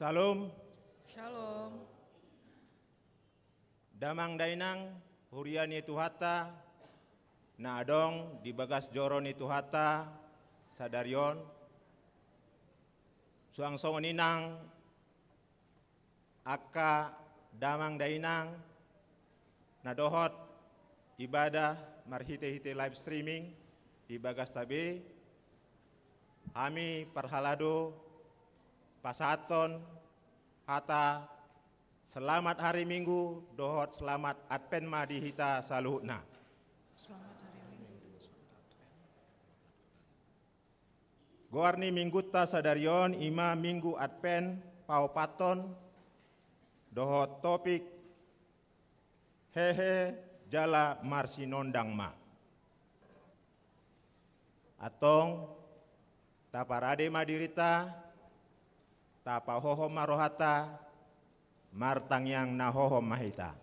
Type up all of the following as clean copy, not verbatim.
Salam, Shalom. damang dainang, huriani tuhata, na adong di bagas joroni tuhata, sadarion, suang songoninang, akka damang dainang, na dohot ibadah marhite-hite live streaming di bagas tabe, ami parhalado pasaton hata selamat hari Minggu dohot selamat Advent madihita saluhna. Selamat hari Minggu. Goarni minggutta sadarion ima Minggu Advent paupaton dohot topik hehe jala marsinondang ma. Atong taparade madirita tapa hoho marohata martang yang nahoho mahita.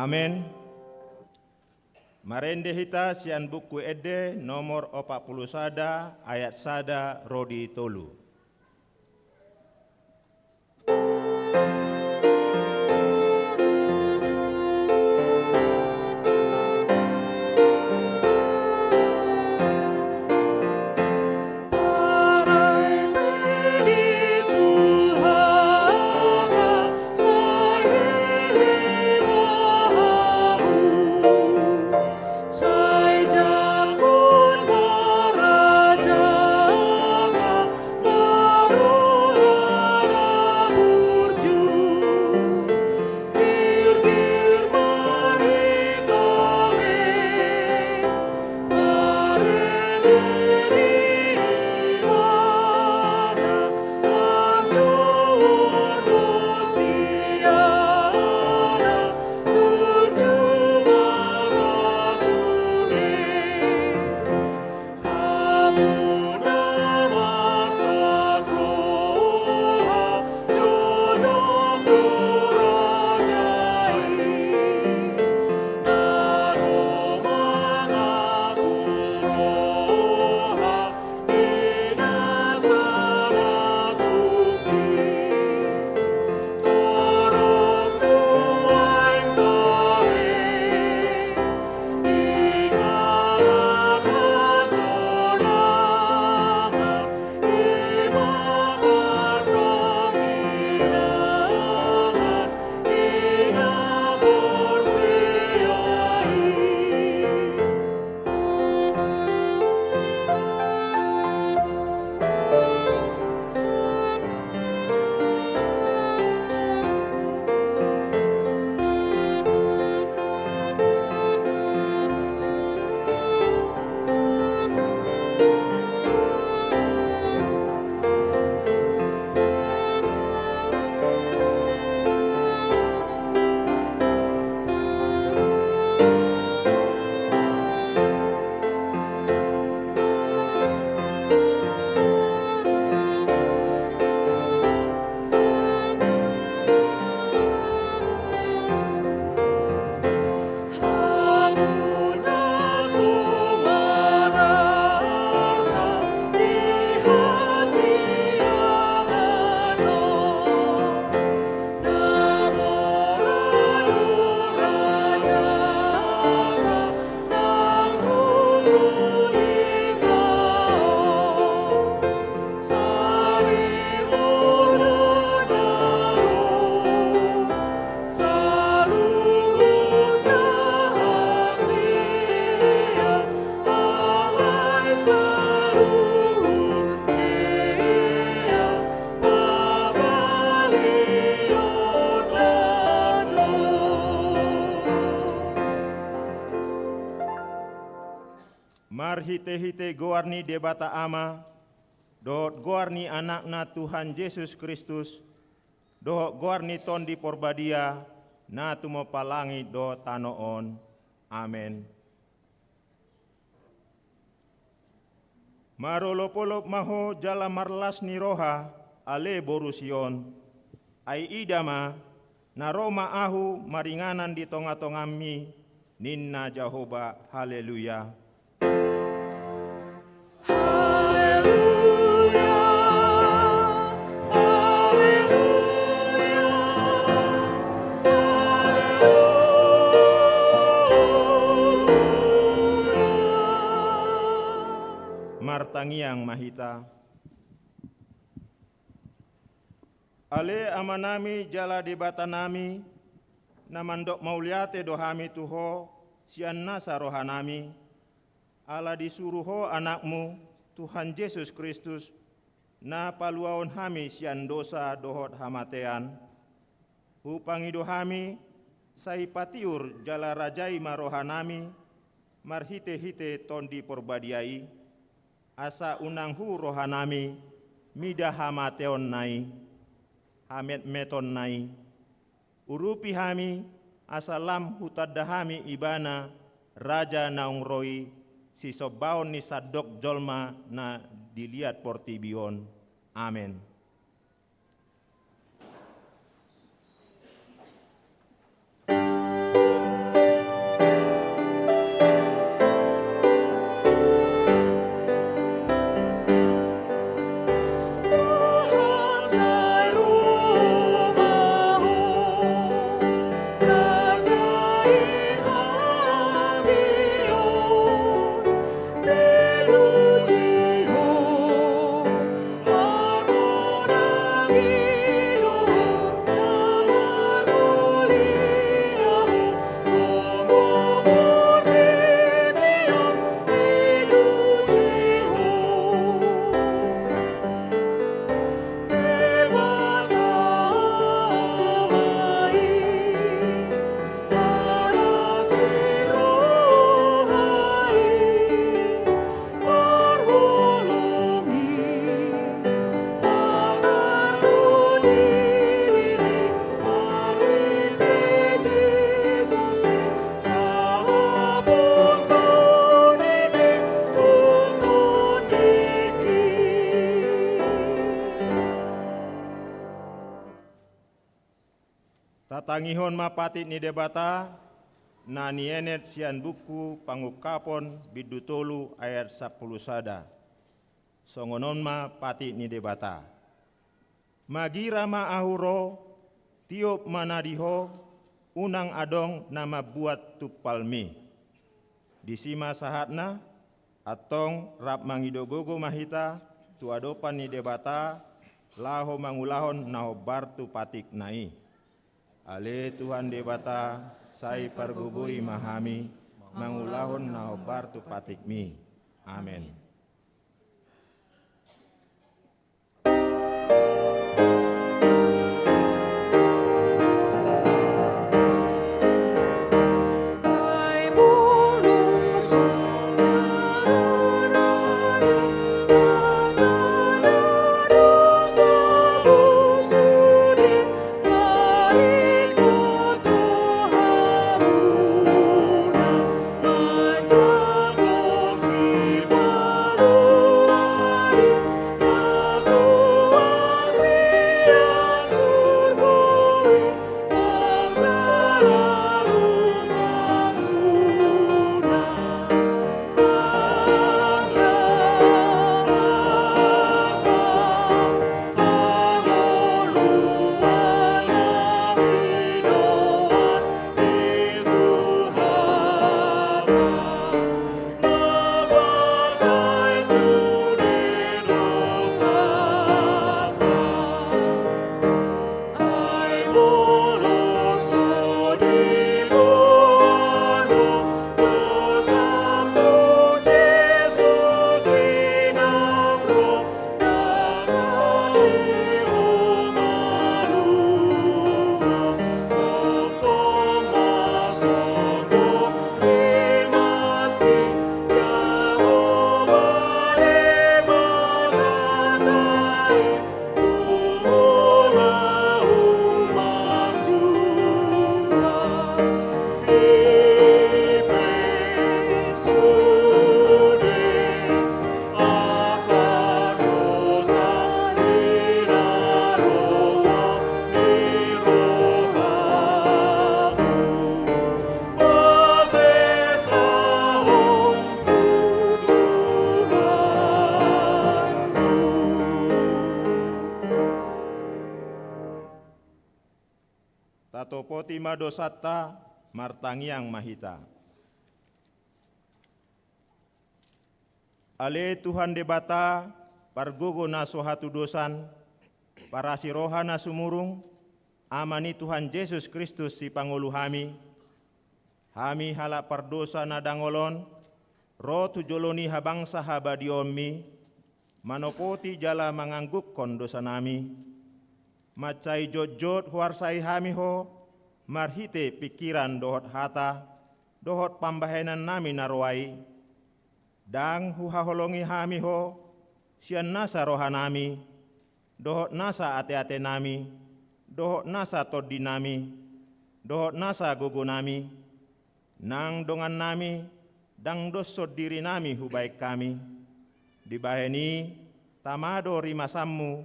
Amin. Marende hita sian buku ede nomor 40 sada ayat sada rodi tolu. Marhite-hite goarni debata ama dohot goarni anakna Tuhan Yesus Kristus, dohot goarni ton di porbadia, na tumo palangi do tanoon. Amen. Marolopolop maho jala marlas ni roha, ale borusion, ai idama, na Roma ahu maringanan di tonga-tongami, ninna Jehovah, haleluya. Martangiang mahita. Ale amanami jala debatanami, namandok mauliate dohami tuho, sian nasa rohanami, ala disuruho anakmu, Tuhan Yesus Kristus, na paluaon hami sian dosa dohot hamatean, hupangi dohami, saipatiur jala rajai marohanami, marhite-hite tondi porbadiai, asa unanghu rohanami, mida hamateon nai, hamet meton nai, urupi hami, asalam hutadahami ibana, raja naung roi, si sobaon ni sadok jolma na dilihat portibion. Amen. Tatangihon mapatit ni debata, na nienet sian buku pangukapon bidutolu ayat 10 sada. Songonon ma patit ni debata. Magira ma ahuro, tiop manadiho, unang adong nama buat tupalmi. Disima sahatna, atong rap mangidogogo mahita, tuadopan ni debata, laho mangulahon naho bartu patik nai. Ale Tuhan debata, sai pargubui mahami, mangulahon naho bartu patikmi. Amen. natopoti madosatta martangiang mahita. Ale Tuhan debata pargogo na sohatu dosan, para si rohana sumurung, amani Tuhan Yesus Kristus si Pangulu hami halak pardosa na dangolon, ro tujoloni habangsa habadiomi, manopoti jala mangangguk kondosa nami, macai jojot huarsai hami ho, marhite pikiran dohot hata, dohot pambahenan nami narwai, dang huhaholongi hami ho, sian nasa rohanami, dohot nasa ate-ate nami, dohot nasa toddi nami, dohot nasa gogo nami, nang dongan nami, dang dosot diri nami hubaik kami, dibaheni tamado rimasammu,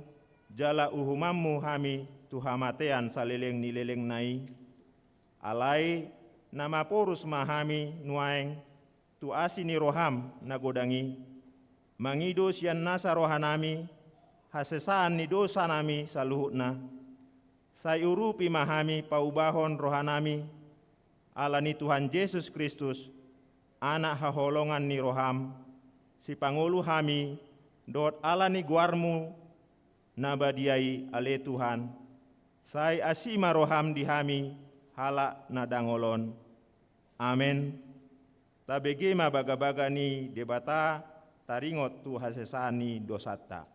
jala uhumammu hami tuhamatean saleleng nileleng nai, alai nama porus mahami nuaeng, tu asini roham nagodangi, mangido sian nasa rohanami, hasesaan ni dosa nami saluhutna, sayurupi mahami paubahon rohanami, alani Tuhan Yesus Kristus, anak haholongan ni roham, si Pangulu hami, dot alani guarmu, nabadiai ale Tuhan, say asima roham di hami, halak nadangolon. Amen. Tabegema baga-baga ni debata, taringot tu hasesani dosata.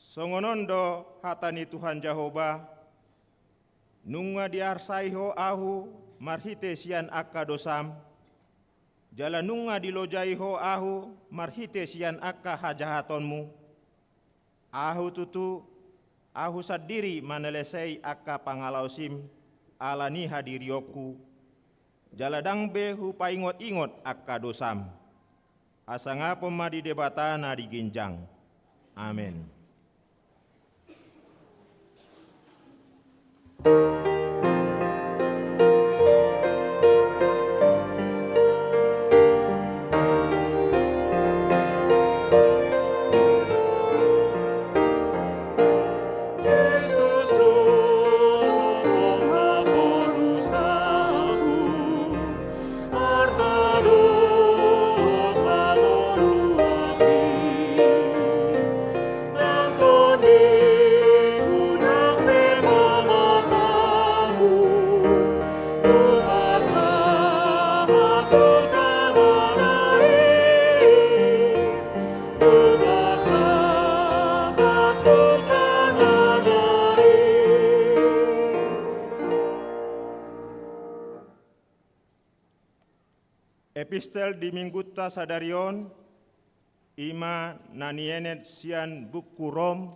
Songonondo hatani Tuhan Jehovah, nunga diarsaiho ahu marhite sian akka dosam, jala nunga dilojaiho ahu marhite sian akka hajahatonmu, ahu tutu ahu sadiri manelesei akka pangalausim alani hadirioku, jala dangbe hu paingot-ingot akka dosam, asanga pemadi debatana diginjang. Amin. Epistel di Minggutta Sadarion, ima nanienet sian buku Rom,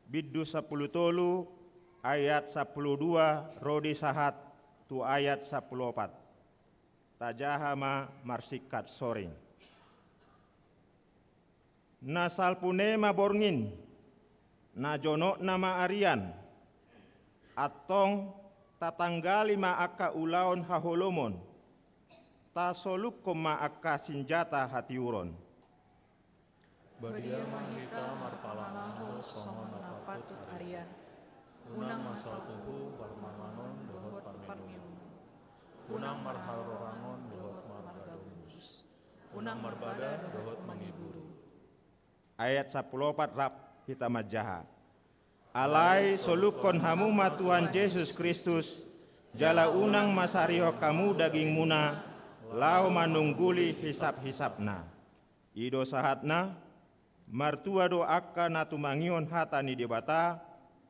biddu 10 tolu, ayat 12, rodi sahat, tu ayat 14. Tajahama marsikat soring. Nasal punema borngin, na jonok nama arian, atong tatanggali ma akka ulaon haholomon, tasoluk koma akka senjata hatiuron. Badia mahita marpalanaho songon napatut arian, unang masalpuhu parmanganon dohot parmium, unang marharorangon dohot margabus, unang marbada dohot mangiburu. Ayat 14 rap kita majaha. Alai solukon hamuma Tuhan Yesus Kristus, jala unang masario kamu daging muna, lau manungguli hisap-hisapna. Ido sahatna, martua do akka natumangion hatani debata,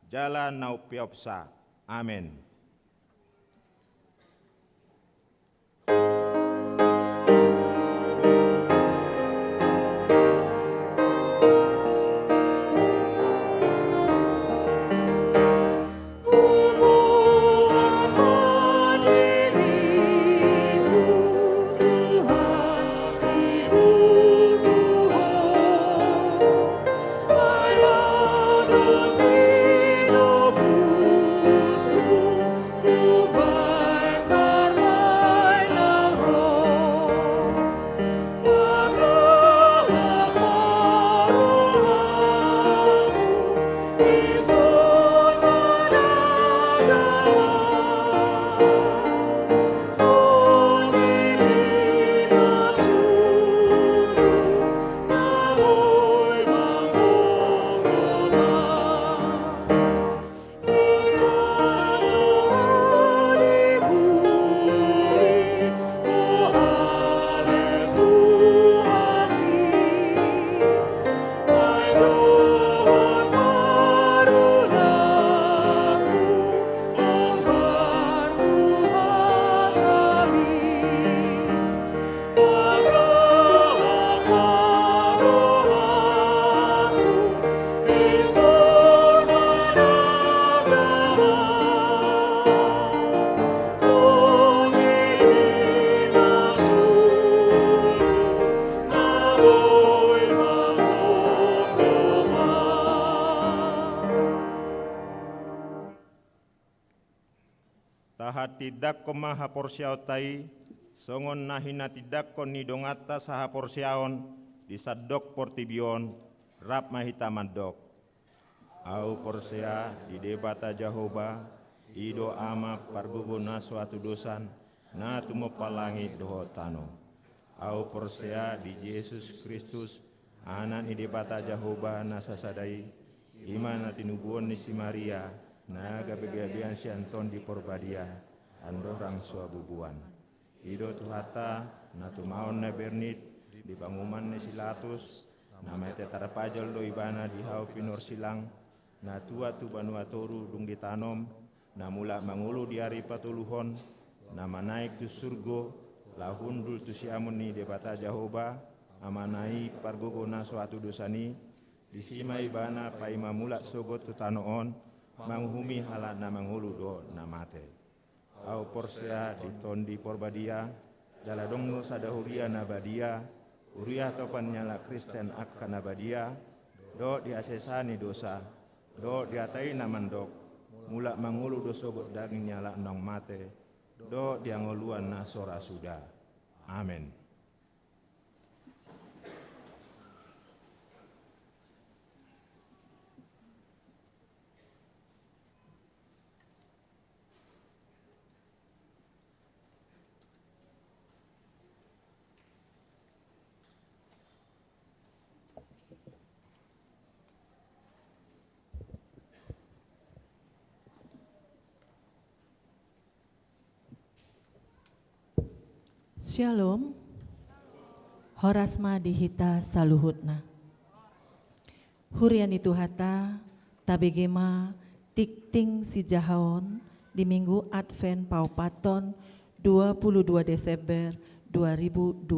jala naupiopsa. Amen. Ayah tahat tidak maha porsiautai, songon nahina tidak ni dongata saha porsiaon, disadok portibion, rap mahita mandok. Au porsea di debata Jahoba, ido ama parguguna suatu dosan, na tumopalangi doho tano. Au porsea di Yesus Kristus, anak ni debata Jahoba nasasadai, iman tinubuon ni si Maria, na gabegabian si Anton di Porbadia, andorang suabubuan. Ido tuhata, na tumaon na bernit, di banguman ni Silatus, na mete tarapajal do ibana di hau pinor silang, na tua tu banua toru dung ditanom, na mula mangulu di hari patuluhon, na manaik tu surgo, lahundul tu siamun ni debata Jahoba, amanai pargogona suatu dosani, disima ibana paima mula sogot tu tanoon, manghumi hala na mangulu do na mate. Au porsea di tondi Porbadia, jaladongno sadahuria na badia, uriah topan nyala Kristen akka na badia, do diasesani dosa, do diatai na mandok, mula mangulu do sogot daging nyala nong mate, do diangoluan na sora sudah. Amin. Shalom, horasma dihita saluhutna. Hurian itu hata, tabegema tikting si jahaon di minggu Advent Paupaton 22 Desember 2024.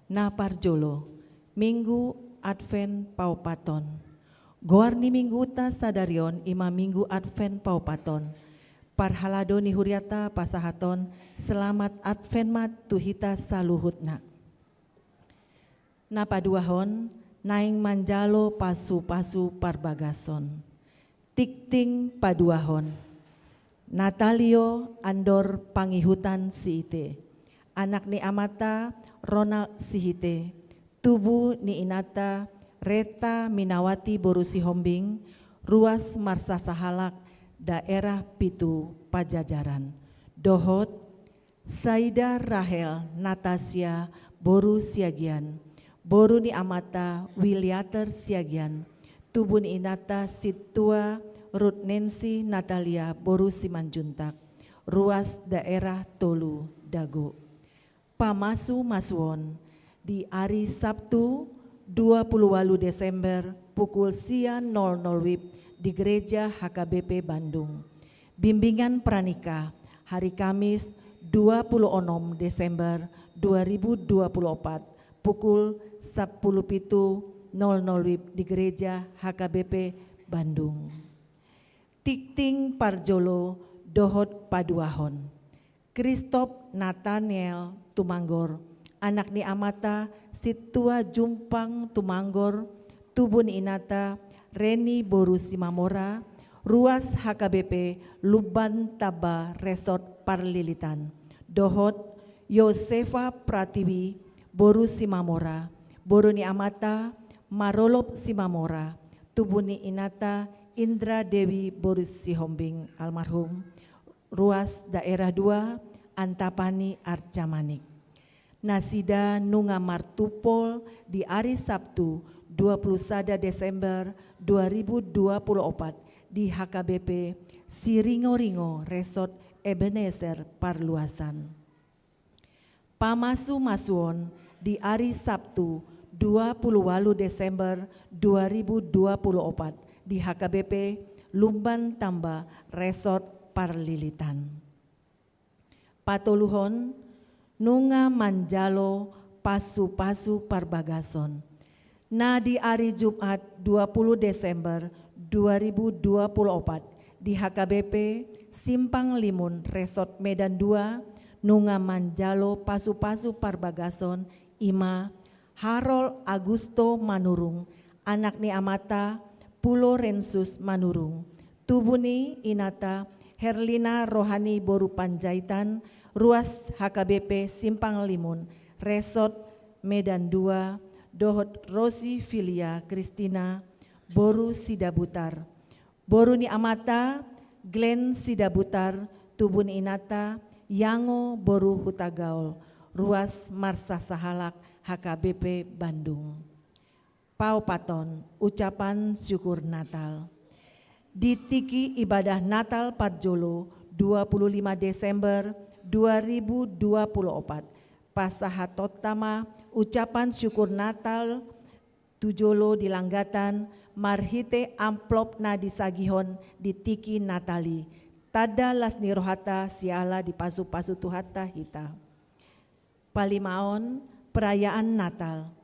Na parjolo, minggu Advent Paupaton. Goarni minggu ta sadarion ima minggu Advent Paupaton. Parhalado ni huriata pasahaton selamat Adventmat tuhita saluhutna. Napaduahon naing manjalo pasu-pasu parbagason. Tikting paduahon. Natalio andor pangihutan siite. Anak ni amata Ronald sihite. Tubuh ni inata Reta Minawati Borusi Hombing. Ruas Marsa Sahalak daerah Pitu Pajajaran. Dohot Saida Rahel Natasha Boru Siagian. Boru ni amata Wiliater Siagian. Tubuh ni inata Situa Ruth Nancy Natalia Boru Simanjuntak. Ruas daerah Tolu Dago. Pamasu Masuon di hari Sabtu 28 Desember pukul 00 WIB di Gereja HKBP Bandung. Bimbingan pranikah hari Kamis 26 Desember 2024 pukul 10.00 WIB di Gereja HKBP Bandung. Tikting parjolo dohot paduahon. Kristop Nathaniel Tumanggor, anak ni amata Situa Jumpang Tumanggor, tubuh ni inata Reni Boru Simamora, ruas HKBP Luban Taba Resort Parlilitan. Dohot Yosefa Pratiwi Boru Simamora, Boru ni amata Marolop Simamora, tubuh ni inata Indra Dewi Boru Sihombing almarhum, ruas daerah 2 Antapani Arcamanik. Nasida Nunga Martupol di hari Sabtu 21 Desember 2024 di HKBP Siringo-Ringo Resort Ebenezer Parluasan. Pamasu Masuon di hari Sabtu 28 Desember 2024 di HKBP Lumban Tamba Resort Parlilitan. Patoluhon Nunga Manjalo Pasu-pasu Parbagason. Na di hari Jumat 20 Desember 2024 di HKBP Simpang Limun Resort Medan 2 Nunga Manjalo Pasu-pasu Parbagason Ima Harold Augusto Manurung, anak ni amata Pulo Rensus Manurung, tubuh ni inata Herlina Rohani Boru Panjaitan, Ruas HKBP Simpang Limun, Resort Medan 2, Dohot Rosi Filia Kristina, Boru Sidabutar, Boru Ni Amata, Glenn Sidabutar, Tubun Inata, Yango Boru Hutagaul, Ruas Marsa Sahalak HKBP Bandung. Pau Paton, ucapan syukur Natal. Di Tiki Ibadah Natal Parjolo 25 Desember 2024, Pasahatotama ucapan syukur Natal Tujolo di Langgatan, marhite amplop na disagihon di Tiki Natali, tada lasni rohata siala di pasu-pasu tuhata hita. Palimaon perayaan Natal.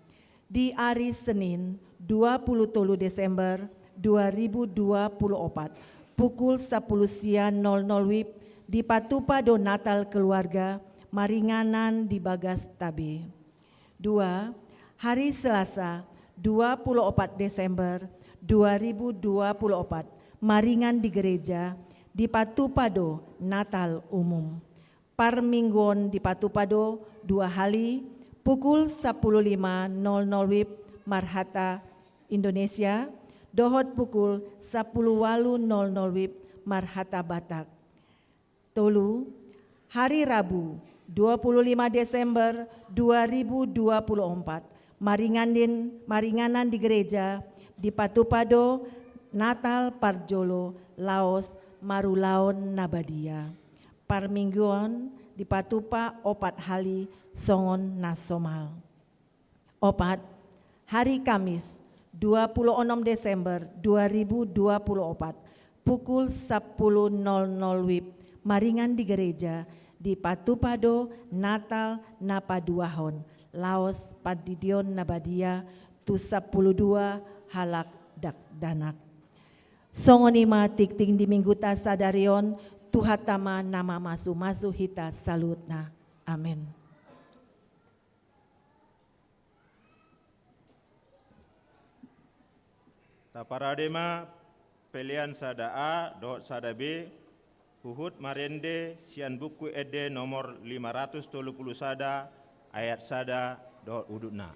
Di hari Senin 23 Desember 2024 pukul 10 siang 00 WIB di Patupado Natal Keluarga Maringanan di Bagas Tabe. 2. Hari Selasa 24 Desember 2024 Maringan di Gereja di Patupado Natal Umum. Parminggon di Patupado 2 hari pukul 15.00 WIB Marhata Indonesia, Dohot pukul 10.00 WIB Marhata Batak. Tolu, hari Rabu 25 Desember 2024 Maringanan di Gereja di Patupado Natal Parjolo Laos Marulaon Nabadia. Parmingguan di Patupa opat hali songon nasomal. Opat, hari Kamis 26 Desember 2024 pukul 10.00 WIB Maringan di Gereja di Patupado Natal Napaduahon Laos Padidion Nabadia tu 12 halak dak danak. Songonima tikting di minggu tasadarion tuhatama nama masu hita salutna. Amin. Taparadema pelian sada A, dohot sada B, Huhut Marende, Sian Buku Ede nomor 530 sada, ayat sada, dohot udutna.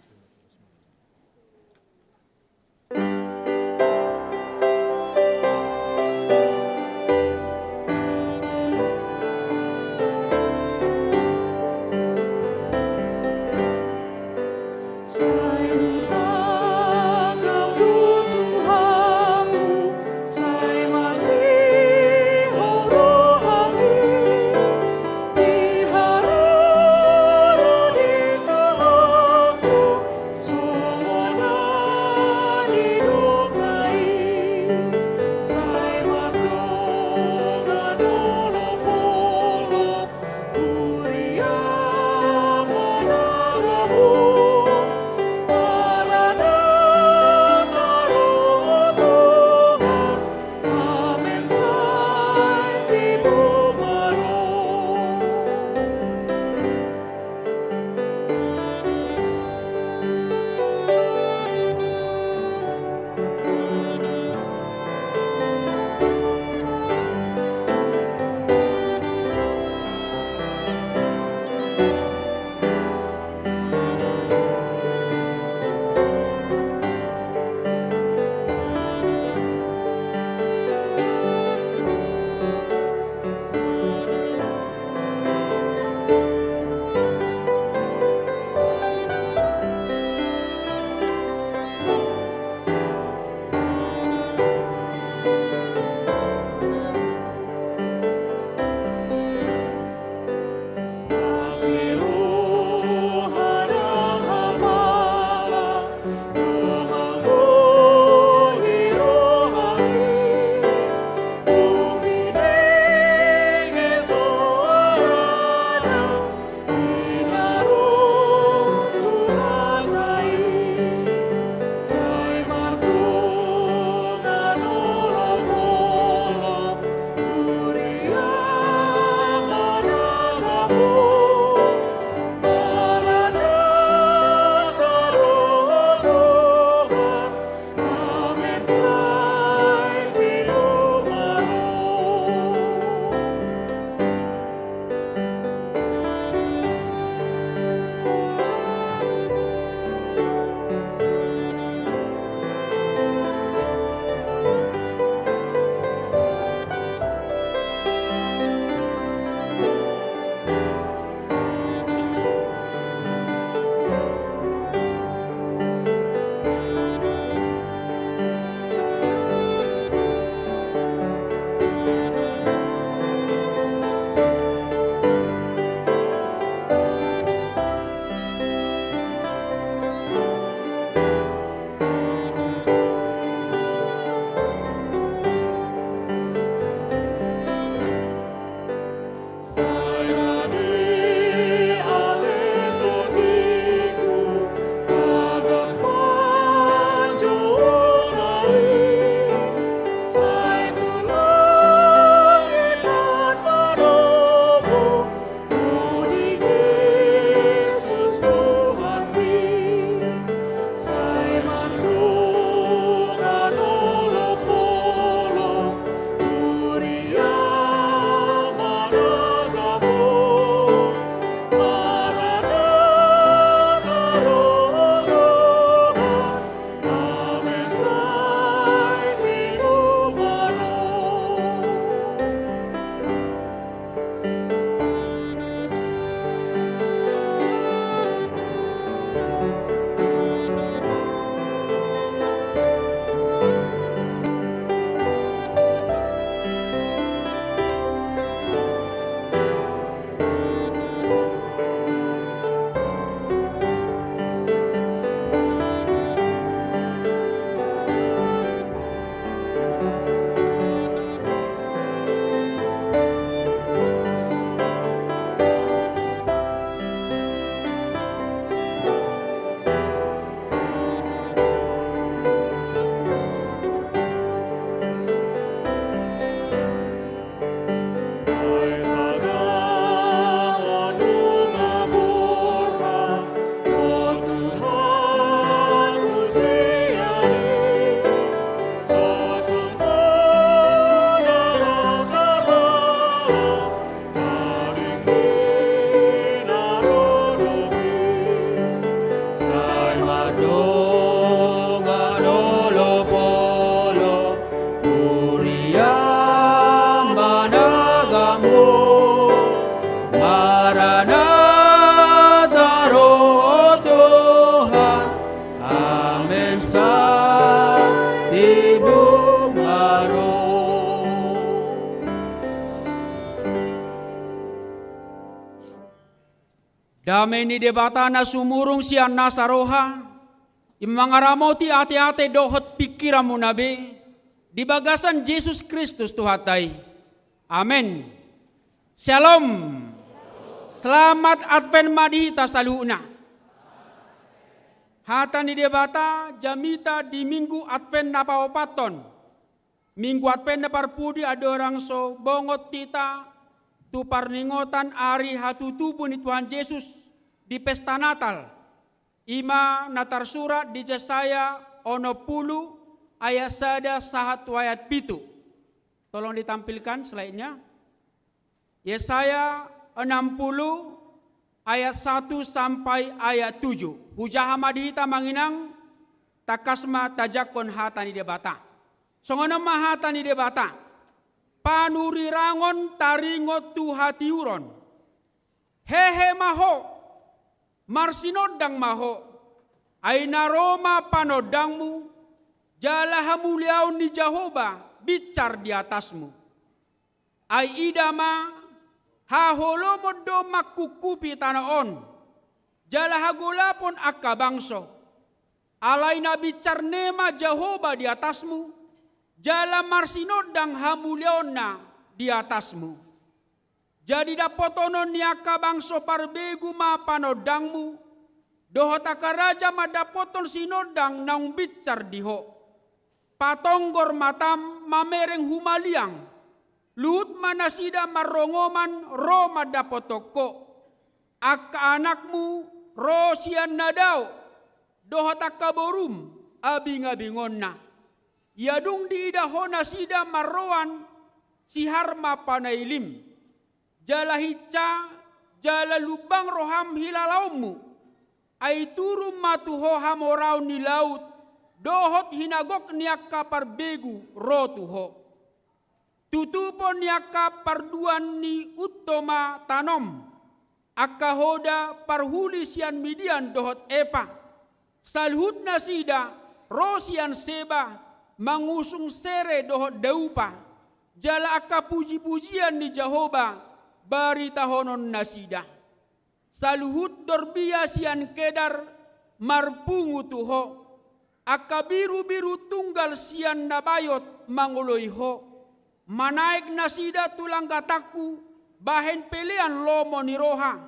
panagamu. Maranatha, Roh Tuhan, amin sa tibong araw. Damay ni debata na sumurong siya nasa roha, imangaramo ti ate-ate dohot pikiran mo nabi, di bagasan Jesus Kristus tuhatay. Amen. Shalom. Selamat Advent madihita sa luna. Hata ni debata jamita di minggu Advent na paupaton. Minggu Advent na parpudi adorang so bongot tita tu parningotan ari hatutubo ni Tuhan Yesus di pesta Natal. Ima natarsurat di Yesaya 60 ayat 1 sahat ayat 7. Tolong ditampilkan slide-nya. Yesaya 60 ayat 1 sampai ayat 7. Hujaha madihita manginang takasma tajakon hata ni debata. Songono mahata ni debata. Panurirangon taringot tu hatiuron. Hehe maho. Marsinodang maho. Ay naroma panodangmu. Jala hamuliaw ni Jehovah bicar di atasmu. Ay idama haholomo do makukupi tanaon. Jala hagulapon akabangso. Alay na bicar nema Jehovah di atasmu. Jala marsinodang hamuliaon na di atasmu. Jadi dapotonon ni akabangso parbegu mapanodangmu. Dohot akaraja madapoton sinodang naung bicar diho. Patonggor matam mamereng humaliang. Luhut manasida marongoman ro madapotoko. Akka anakmu ro sian nadao. Dohot akaborum abing-abingon na. Yadung diidahona sida marroan siharma panailim. Jala hica, jala lubang roham hilalaumu. Ay turum matuho hamorau ni laut. Dohot hinagok niak kaparbegu rotuho. Tutupon niak kaparduan ni utoma tanom. Akahoda parhuli sian midian dohot epa. Salhut na sida rosian seba. Mangusung sere dohot daupa. Jala akka puji-pujian ni Jehovah bari tahonon nasida. Saluhut dorbia sian kedar marpungu tuho. Akka biru-biru tunggal sian nabayot manguloiho. Manaik nasida tulang kataku bahen pelean lomo ni roha.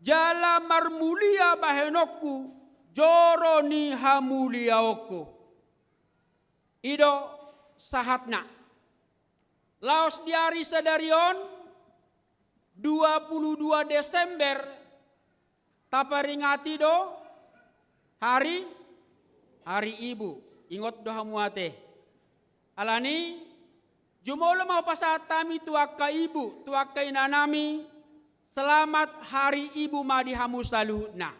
Jala marmulia bahenokku joro ni hamuliaoko. Ido sahatna. Laos diari sedarion 22 Desember taparingati do hari ibu. Ingot do hamuate. Alani jumolo mau pasatami tuaka ibu, tuaka inanami. Selamat hari ibu madihamu saluna.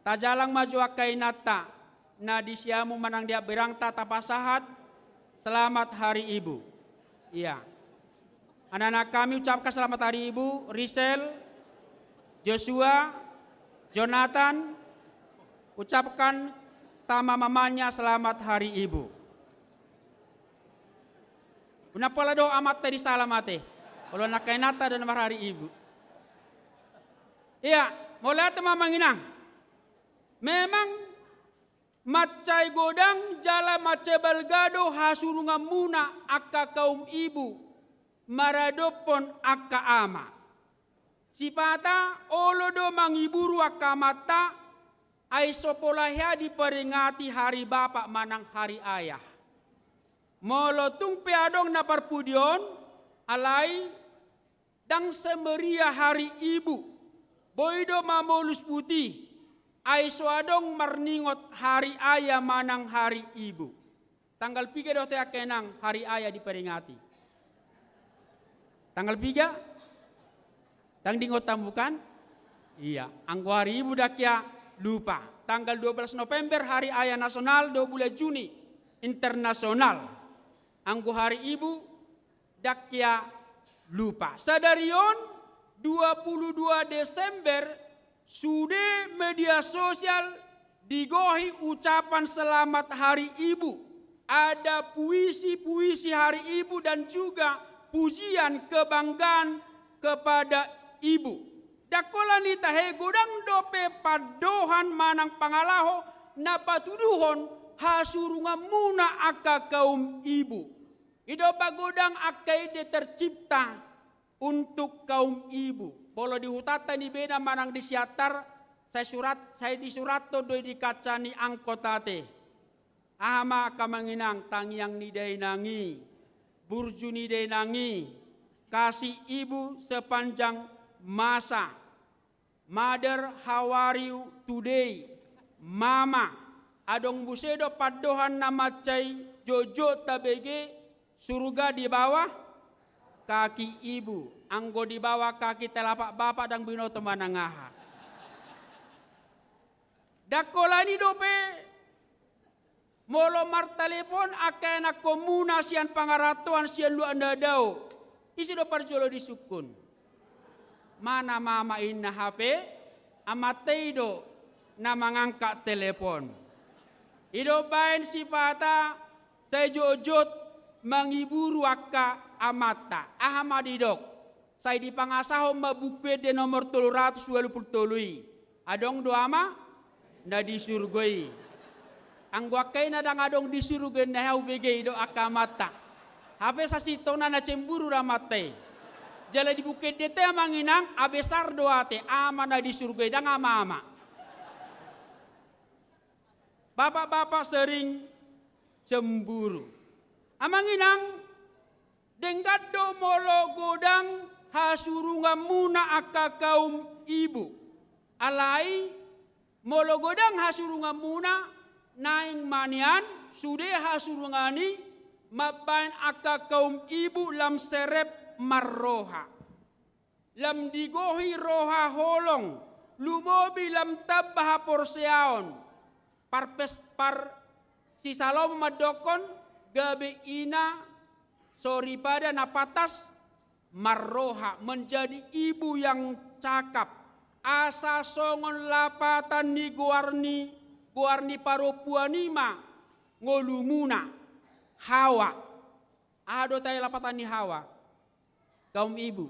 Tajalang maju akai nata. Na disiamu manang dia berangta tapasahat. Selamat hari ibu. Iya. Anak-anak kami ucapkan selamat hari ibu. Risel, Joshua, Jonathan. Ucapkan sama mamanya selamat hari ibu. Unapala do amat tadi salamate. Kalau nak kainata dan hari ibu. Iya. Mulai teman manginang. Memang macai godang jala macai balgado hasurunga muna akka kaum ibu maradopon akka ama. Sipata olodo mangiburu akka mata ay sopolahya diperingati hari bapak manang hari ayah. Molotung peadong na parpudion alay dang semeria hari ibu. Boido mamolus putih. Ay suadong marningot hari ayah manang hari ibu. Tanggal 3 dote akenang hari ayah diperingati. Tanggal 3? Tang dingot tambukan? Iya, anggo hari ibu dakya lupa. Tanggal 12 November hari ayah nasional, 2 bulan Juni internasional. Anggo hari ibu dakya lupa. Sadarion 22 Desember sudah media sosial digohi ucapan selamat Hari Ibu. Ada puisi-puisi Hari Ibu dan juga pujian kebanggaan kepada ibu. Dakolani tahe godang dope padohan manang pangalaho na patuduhon hasurunga muna aka kaum ibu. Ido pagodang akai de tercipta untuk kaum ibu. Polo dihutata ni beda manang disiatar saya disurat to doi dikacani angkotate. Ahama kamanginang tangyang nidai nangi, burju nidai nangi, kasih ibu sepanjang masa. Mother, how are you today? Mama, adong busedo padohan nama cai jojo tabege surga di bawah kaki ibu, anggo di bawah kaki telapak bapak dan binoto manangaha. Dakolani dope molo martalepon akena komuna sian pangaratuan sian lu anda dao. Isi do parjolo disukun. Mana mama inna HP, amateido na mangangkat telepon. Ido bain sifata saya jojot mangiburu akka amata. Ahamadidok. Saya dipangasaho mabukwe de nomor 323. Adong doama na disurgoi. Ang guakay na dang adong disurgoi na hau begay do akka mata. HP sa sito na cemburu ramatay. Jala di bukit dete manginang abesar doate amana di surga dang ama-ama. Bapak-bapak sering cemburu. Amanginang denggado molo godang hasurunga muna aka kaum ibu. Alai molo godang hasurunga muna naing manian sude hasurungani mabain aka kaum ibu lam serep marroha. Lam digohi roha holong, lumobi lam tabaha porseaon. Par si salom madokon gabe ina sorry pada napatas marroha menjadi ibu yang cakap. Asa songon lapatan ni guarni paropuanima ngolumuna Hawa. Ado tayo lapatan ni Hawa. Kaum ibu.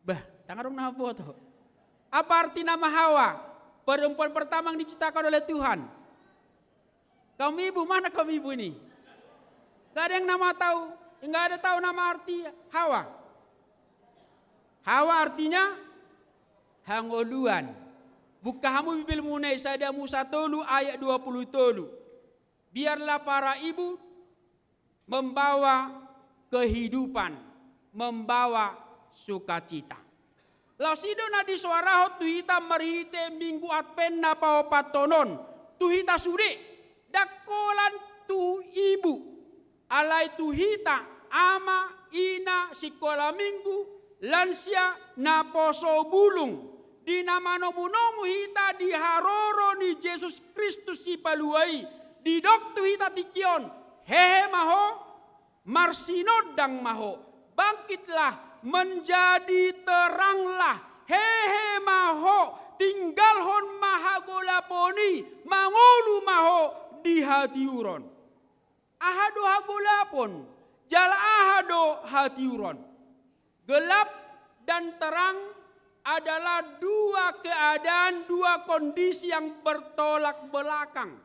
Bah, tangan dong nama foto. Apa arti nama Hawa? Perempuan pertama yang diciptakan oleh Tuhan. Kaum ibu, mana kaum ibu ini? Gak ada yang nama tahu. Gak ada tahu nama arti Hawa. Hawa artinya hangoluan. Bukahamu bibil munai sada Musa tolu ayat 20 tolu. Biarlah para ibu membawa kehidupan, membawa sukacita. Lasido na di suaraho tuhita marhite minggu adven na paopatonon. Tuhita sude, dakolan tu ibu. Alay tuhita, ama, ina, sikola minggu, lansia, na poso bulung. Di namanomunomu hita di haroro ni Jesus Kristus si paluai. Di dok tuhita tikion, hehe maho, marsinodang maho, bangkitlah menjadi teranglah, hehe maho, tinggalhon mahagolaponi, mangolu maho di hati uron. Ahado hagolapon, jala ahado hati uron. Gelap dan terang adalah dua keadaan, dua kondisi yang bertolak belakang.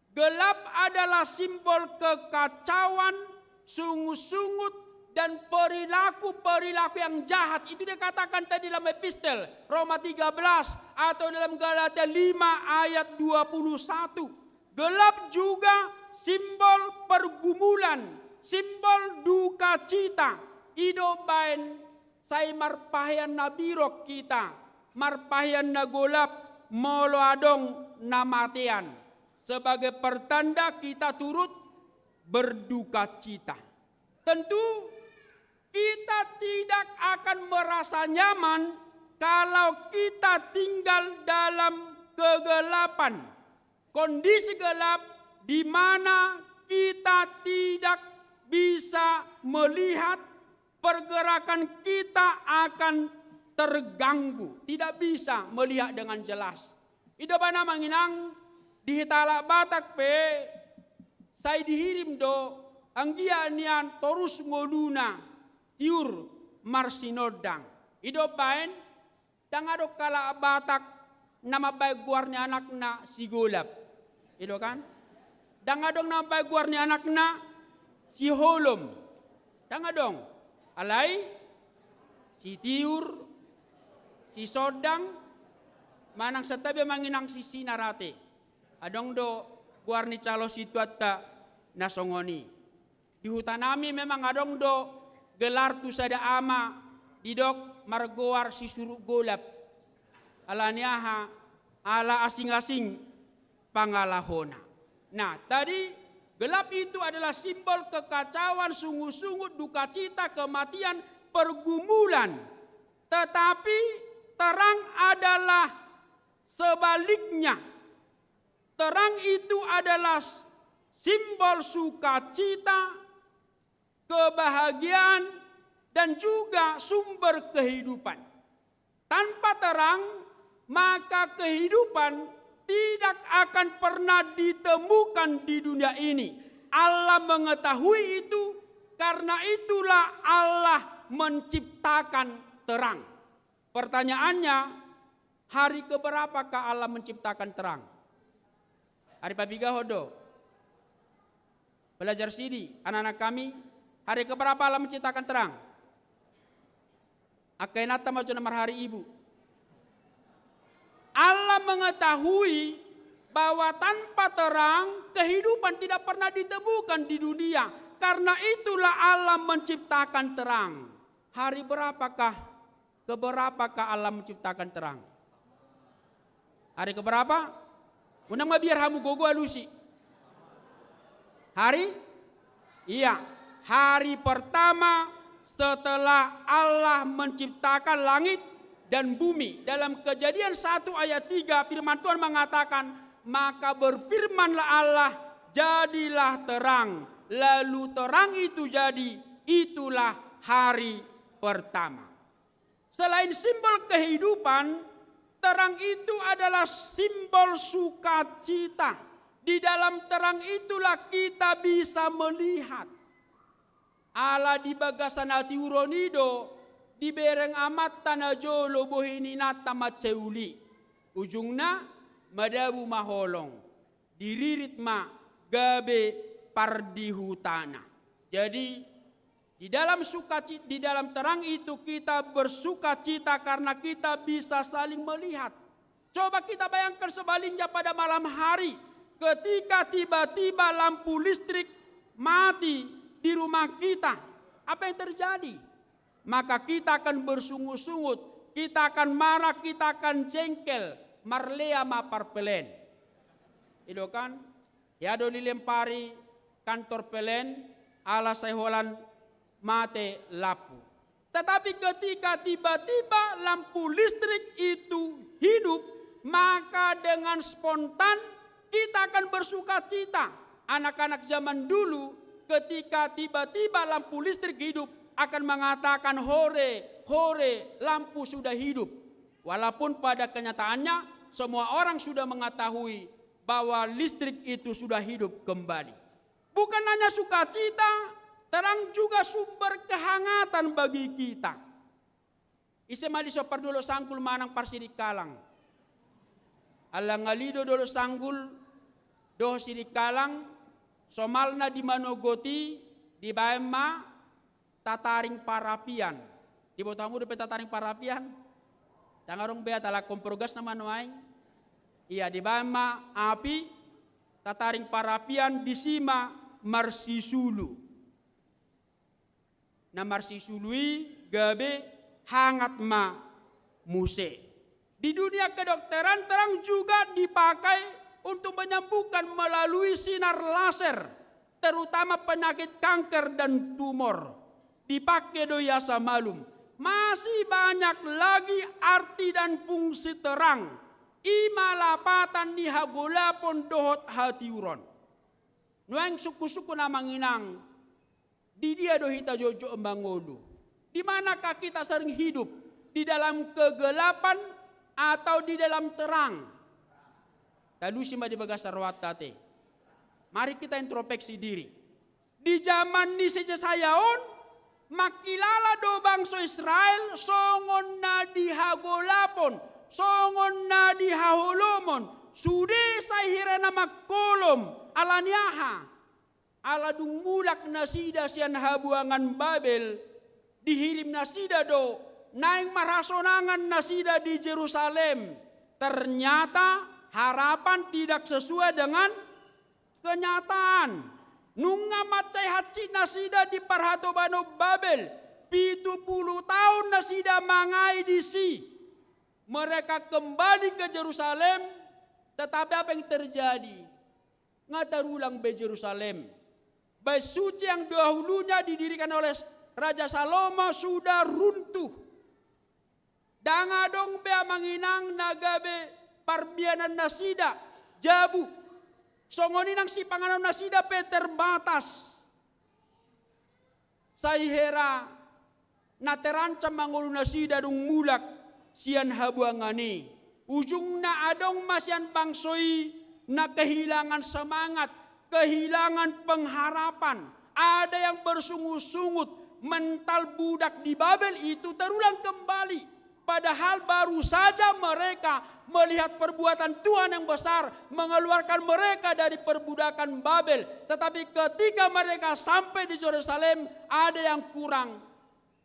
Gelap adalah simbol kekacauan, sungut-sungut, dan perilaku-perilaku yang jahat. Itu dikatakan tadi dalam epistel Roma 13 atau dalam Galatia 5 ayat 21. Gelap juga simbol pergumulan, simbol duka cita. Ido bain say marpahian na birok kita, marpahian na golap, molo adong namatian. Sebagai pertanda kita turut berduka cita. Tentu kita tidak akan merasa nyaman kalau kita tinggal dalam kegelapan. Kondisi gelap di mana kita tidak bisa melihat, pergerakan kita akan terganggu. Tidak bisa melihat dengan jelas. Ida bana manginang dihitala Batak pe, saya dihirim do anggia nian torus ngoluna tiur marsinodang. Ido bain dangado kala Batak nama baik guarnya anakna si Golap. Ido kan? Dangadong nama baik guarnya anakna si Holom. Dangadong alai si tiur si Sodang manang setabi manginang si Sinarate. Adong do guarni calo situata nasongoni. Di hutan kami memang adong do gelar tu sada ama didok margoar si Suruk Golap. Ala niaha ala asing-asing pangalahona. Nah tadi gelap itu adalah simbol kekacauan, sungut-sungut, duka cita, kematian, pergumulan. Tetapi terang adalah sebaliknya. Terang itu adalah simbol sukacita, kebahagiaan, dan juga sumber kehidupan. Tanpa terang, maka kehidupan tidak akan pernah ditemukan di dunia ini. Allah mengetahui itu, karena itulah Allah menciptakan terang. Pertanyaannya, hari keberapakah Allah menciptakan terang? Hari pabiga hodo. Belajar sidi, anak-anak kami, hari keberapa Allah menciptakan terang? Akainata macam hari ibu. Allah mengetahui bahwa tanpa terang kehidupan tidak pernah ditemukan di dunia. Karena itulah Allah menciptakan terang. Hari keberapakah Allah menciptakan terang? Hari keberapa? Unang mabiar hamu gogo alusi. Hari? Iya, hari pertama setelah Allah menciptakan langit dan bumi. Dalam Kejadian 1 ayat 3 firman Tuhan mengatakan, maka berfirmanlah Allah, jadilah terang. Lalu terang itu jadi, itulah hari pertama. Selain simbol kehidupan, terang itu adalah simbol sukacita. Di dalam terang itulah kita bisa melihat. Allah di bagasan hati uronido, di bereng amat tanah jolo bohini nata maceuli. Ujungna madabu maholong, diririt ma gabe pardihutana. Jadi di dalam terang itu kita bersukacita karena kita bisa saling melihat. Coba kita bayangkan sebaliknya pada malam hari, ketika tiba-tiba lampu listrik mati di rumah kita, apa yang terjadi? Maka kita akan bersungut-sungut, kita akan marah, kita akan jengkel, marlea mapar pelen. Itu kan? Ya do dilempari kantor pelen, ala sayholan mate lapu. Tetapi ketika tiba-tiba lampu listrik itu hidup, maka dengan spontan kita akan bersukacita. Anak-anak zaman dulu ketika tiba-tiba lampu listrik hidup akan mengatakan hore, hore, lampu sudah hidup. Walaupun pada kenyataannya semua orang sudah mengetahui bahwa listrik itu sudah hidup kembali. Bukan hanya sukacita, terang juga sumber kehangatan bagi kita. Isemali sopar dulu sanggul manang parsidik kalang. Alang ngalido dulu sanggul doh sidik kalang. Somalna di manogoti di baema tataring parapian. Di botamu depe tataring parapian. Dangarong beat ala komprogas na manuaing. Iya di baema api tataring parapian di sima marsisulu. Na marsisului gabe hangat ma muse. Di dunia kedokteran terang juga dipakai untuk menyembuhkan melalui sinar laser, terutama penyakit kanker dan tumor. Dipakai doyasa malum. Masih banyak lagi arti dan fungsi terang. Imalapatan ni hagolapon dohot hatiuron. Nuang suku-suku na manginang Di dia do hita jojo mangolu. Di manakah kita sering hidup? Di dalam kegelapan atau di dalam terang? Tadu sima di bagasar watate. Mari kita introspeksi diri. Di zaman ni sejasayaon, makilala do bangsa Israel songon na di hagolapon, songon na di haholomon, sude sahira na magkolom alaniaha, ala dumulak na sida siyan habuangan Babel, dihirim na sida do, naing marasonangan na sida di Jerusalem. Ternyata harapan tidak sesuai dengan kenyataan. Nunga macay hatsi na sida di parhatobano Babel. 70 tahun na sida mangai di si. Mereka kembali ke Jerusalem. Tetapi apa yang terjadi? Ngatarulang be Jerusalem. Bait suci yang dahulunya didirikan oleh Raja Salomo sudah runtuh. Dangadong be manginang nagabe parbianan nasida jabu songoni nang si panganan nasida terbatas saihera na terancam mangulu nasida dung mulak sian habuangani ujungna adong masian bangsoi na kehilangan semangat, kehilangan pengharapan. Ada yang bersungut-sungut mental budak di Babel itu terulang kembali. Padahal baru saja mereka melihat perbuatan Tuhan yang besar mengeluarkan mereka dari perbudakan Babel. Tetapi ketika mereka sampai di Yerusalem ada yang kurang.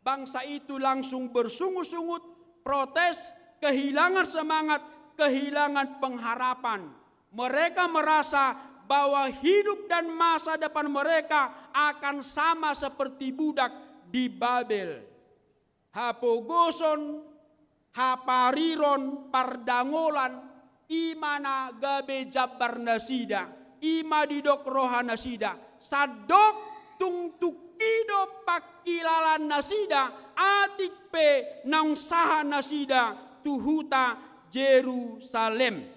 Bangsa itu langsung bersungut-sungut, protes, kehilangan semangat, kehilangan pengharapan. Mereka merasa bahwa hidup dan masa depan mereka akan sama seperti budak di Babel. Hapogoson, hapariron, pardangolan, imana gabe jabar nasida, ima didok roha nasida, sadok tungtukido pakilalan nasida, atik pe naung saha nasida, tuhuta Jerusalem.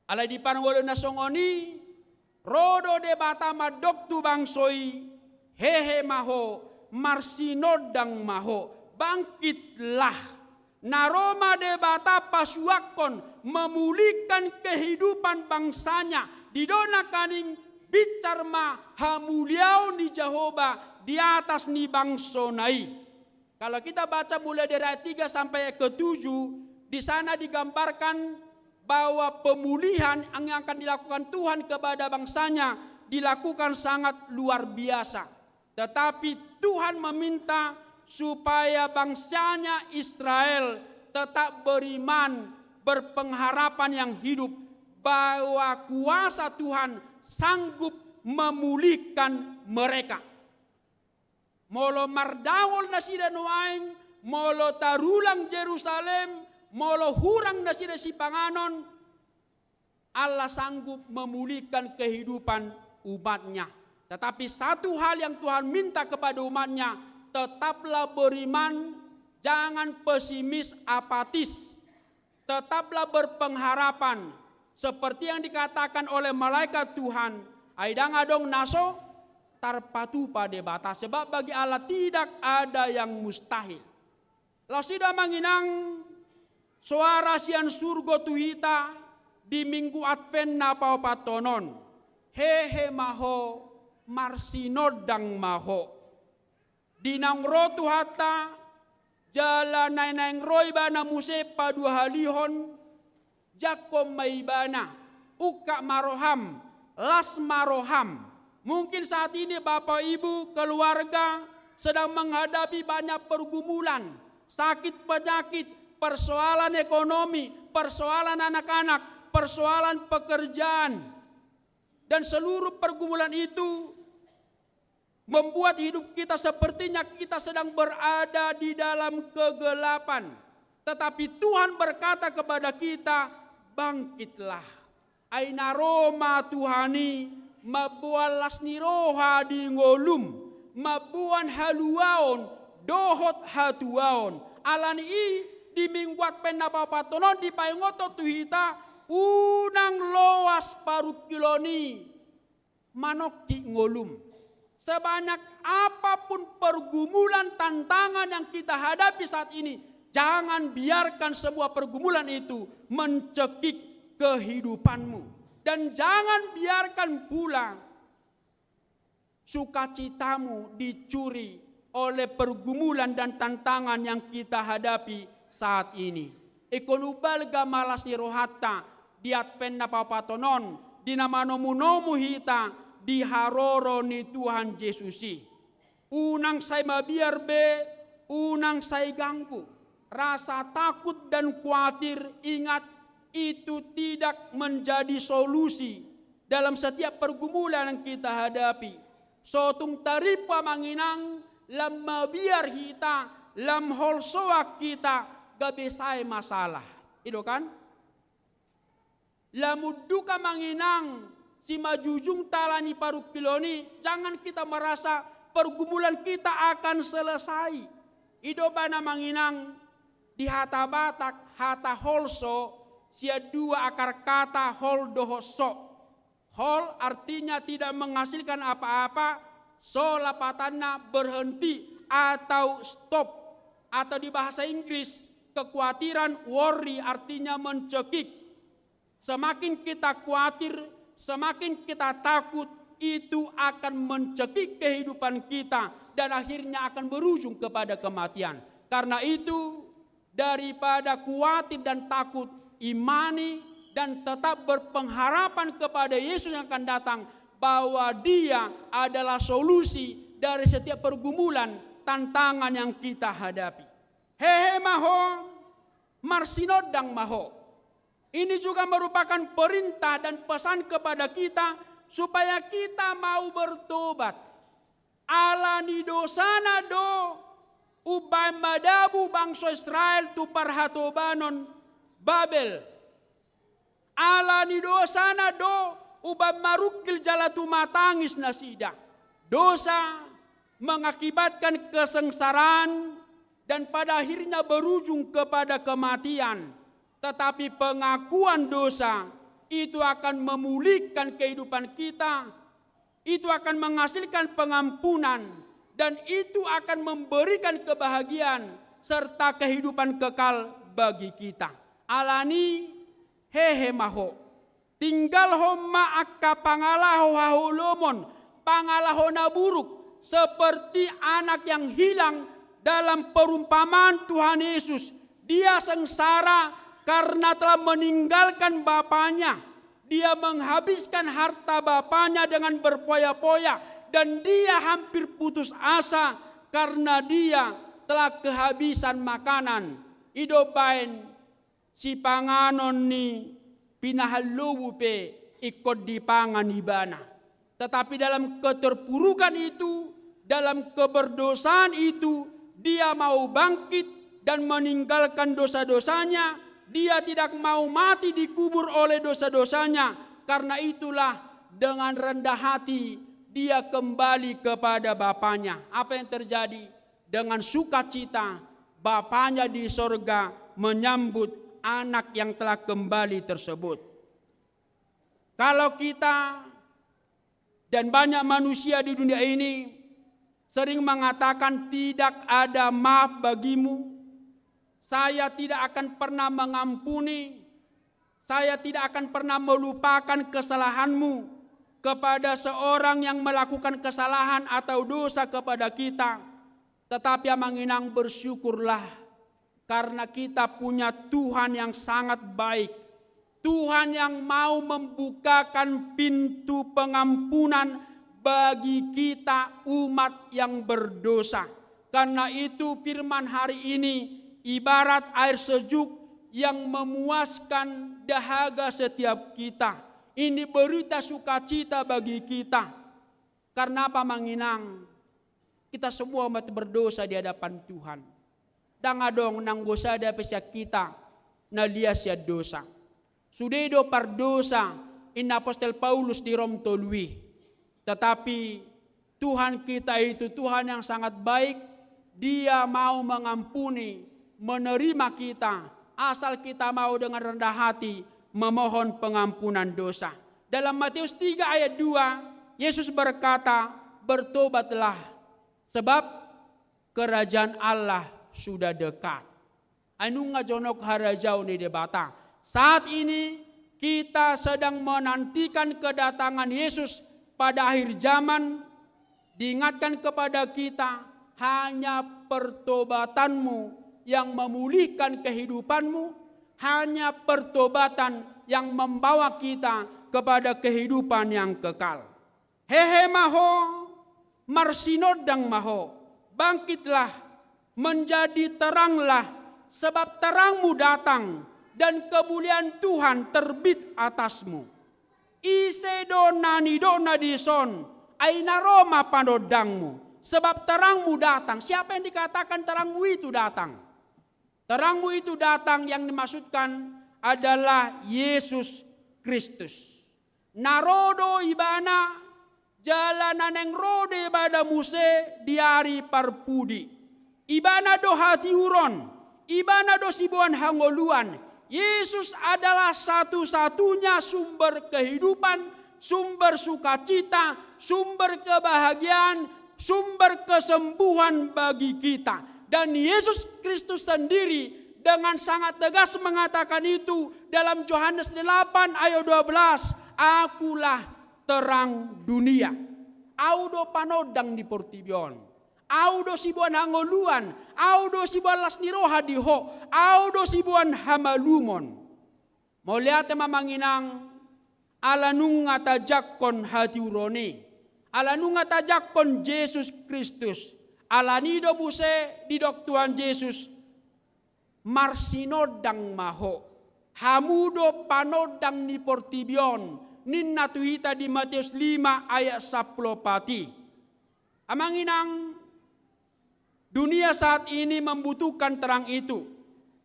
Alai di panwolo nasongoni, rodo de batama doktu bangsoi, hehe maho, marsinodang maho, bangkitlah. Naroma de bata pasuakon memulihkan kehidupan bangsanya. Didona kaning bicarma hamuliau ni Jehovah di atas ni bangsonai. Kalau kita baca mulai dari ayat 3 sampai ayat ke-7, di sana digambarkan bahwa pemulihan yang akan dilakukan Tuhan kepada bangsanya dilakukan sangat luar biasa. Tetapi Tuhan meminta supaya bangsanya Israel tetap beriman, berpengharapan yang hidup bahwa kuasa Tuhan sanggup memulihkan mereka. Molo mardawol nasida nuaing, molo tarulang Jerusalem, molo hurang nasida si panganon, Allah sanggup memulihkan kehidupan umatnya. Tetapi satu hal yang Tuhan minta kepada umatnya, tetaplah beriman, jangan pesimis apatis. Tetaplah berpengharapan. Seperti yang dikatakan oleh malaikat Tuhan, aidang adong naso tarpatu pada batas. Sebab bagi Allah tidak ada yang mustahil. Lalu sudah manginang suara sian surga tuhita di minggu Advent napau patonon. Hehe maho marsinodang maho. Dinang rotu hata jala nainang roy bana muse padua halihon jakom maibana uka maroham las maroham. Mungkin saat ini Bapak Ibu keluarga sedang menghadapi banyak pergumulan, sakit penyakit, persoalan ekonomi, persoalan anak-anak, persoalan pekerjaan, dan seluruh pergumulan itu membuat hidup kita sepertinya kita sedang berada di dalam kegelapan. Tetapi Tuhan berkata kepada kita, bangkitlah. Aina Roma Tuhani, mabuan lasniroha di ngolum, mabuan haluaon, dohot hatuaon. Alani i di mingguat penapapatonon di paingoto tuhita, unang loas paruk kiloni, manok di ngolum. sebanyak apapun pergumulan tantangan yang kita hadapi saat ini, jangan biarkan semua pergumulan itu mencekik kehidupanmu. Dan jangan biarkan pula sukacitamu dicuri oleh pergumulan dan tantangan yang kita hadapi saat ini. Ikonubalga malas ni rohata diat penna papatonon dinamanomunomu hita di haroro ni Tuhan Yesusi. Unang say mabiarbe, unang say ganggu. Rasa takut dan khawatir, ingat, itu tidak menjadi solusi dalam setiap pergumulan yang kita hadapi. Sotung taripa manginang lam mabiar hita, lam holsoak kita gabesay masalah. Itu kan? Lamuduka manginang si majujung talani paruk piloni, jangan kita merasa pergumulan kita akan selesai. Ido bana manginang di hata Batak, hata holso, sia dua akar kata hol dohoso. Hol artinya tidak menghasilkan apa-apa, so lapatannya berhenti atau stop. Atau di bahasa Inggris, kekhawatiran, worry artinya mencekik. Semakin kita khawatir, semakin kita takut, itu akan mencekik kehidupan kita dan akhirnya akan berujung kepada kematian. Karena itu, daripada khawatir dan takut, imani dan tetap berpengharapan kepada Yesus yang akan datang, bahwa Dia adalah solusi dari setiap pergumulan, tantangan yang kita hadapi. Hehe maho, marsinodang maho. Ini juga merupakan perintah dan pesan kepada kita supaya kita mau bertobat. Alani dosana do ubay madabu bangsa Israel tu parhatobanon Babel. Alani dosana do ubay marukil jalatu matangis nasida. Dosa mengakibatkan kesengsaraan dan pada akhirnya berujung kepada kematian. Tetapi pengakuan dosa itu akan memulihkan kehidupan kita, itu akan menghasilkan pengampunan, dan itu akan memberikan kebahagiaan serta kehidupan kekal bagi kita. Alani hehe maho, tinggal homa akka pangalaho hahulomon, pangalaho na buruk, seperti anak yang hilang dalam perumpamaan Tuhan Yesus. Dia sengsara karena telah meninggalkan bapaknya. Dia menghabiskan harta bapaknya dengan berpoya-poya. Dan dia hampir putus asa karena dia telah kehabisan makanan. Idobain si panganon ni pinahalubu pe ikut di pangan ibana. Tetapi dalam keterpurukan itu, dalam keberdosaan itu, dia mau bangkit dan meninggalkan dosa-dosanya. Dia tidak mau mati dikubur oleh dosa-dosanya. Karena itulah dengan rendah hati dia kembali kepada bapaknya. Apa yang terjadi? Dengan sukacita bapaknya di sorga menyambut anak yang telah kembali tersebut. Kalau kita dan banyak manusia di dunia ini sering mengatakan tidak ada maaf bagimu, saya tidak akan pernah mengampuni, saya tidak akan pernah melupakan kesalahanmu kepada seorang yang melakukan kesalahan atau dosa kepada kita. Tetapi manginang bersyukurlah karena kita punya Tuhan yang sangat baik. Tuhan yang mau membukakan pintu pengampunan bagi kita umat yang berdosa. Karena itu firman hari ini ibarat air sejuk yang memuaskan dahaga setiap kita. Ini berita sukacita bagi kita. Karena apa manginang? Kita semua umat berdosa di hadapan Tuhan. Dan adong nang dosa ada pesya kita na lias ya dosa. Sudedo pardosa in Apostel Paulus di Rom tolui. Tetapi Tuhan kita itu Tuhan yang sangat baik. Dia mau mengampuni, menerima kita asal kita mau dengan rendah hati memohon pengampunan dosa. Dalam Matius 3 ayat 2 Yesus berkata, bertobatlah, sebab kerajaan Allah sudah dekat. Anu ngajonok harajau ni debata. Saat ini kita sedang menantikan kedatangan Yesus pada akhir zaman. Diingatkan kepada kita, hanya pertobatanmu yang memulihkan kehidupanmu, hanya pertobatan yang membawa kita kepada kehidupan yang kekal. Hehe maho, marsinodang maho, bangkitlah, menjadi teranglah, sebab terangmu datang dan kemuliaan Tuhan terbit atasmu. Ise dona ni dona dison, aina Roma panodangmu, sebab terangmu datang. Siapa yang dikatakan terangmu itu datang? Terangmu itu datang yang dimaksudkan adalah Yesus Kristus. Narodo ibana jalanan yang rode pada muse diari parpudi. Ibana do hati uron, ibana do sibuan hangoluan. Yesus adalah satu-satunya sumber kehidupan, sumber sukacita, sumber kebahagiaan, sumber kesembuhan bagi kita. Dan Yesus Kristus sendiri dengan sangat tegas mengatakan itu dalam Yohanes 8 ayat 12. Akulah terang dunia. Audo panodang di portibion. Audo sibuan hangoluan. Audo sibuan lasniroha diho. Audo sibuan hamalumon. Mau lihat mamanginang. Alanung ngatajakon hati urone. Alanung ngatajakon Yesus Kristus. Alanido muse didok Tuhan Yesus. Marsinodang maho. Hamudo panodang ni portibion. Ninna tuhita di Matius 5 ayat 10 pati. Amanginang dunia saat ini membutuhkan terang itu.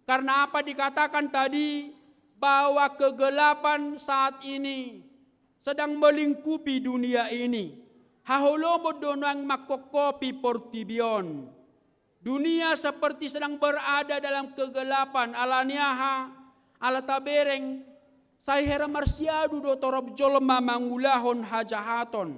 Karena apa dikatakan tadi bahwa kegelapan saat ini sedang melingkupi dunia ini. Haholomo donang makokopi portibion. Dunia seperti sedang berada dalam kegelapan. Alaniaha, alatabereng, sayhera marsiadu do torob jolma mangulahon hajahaton.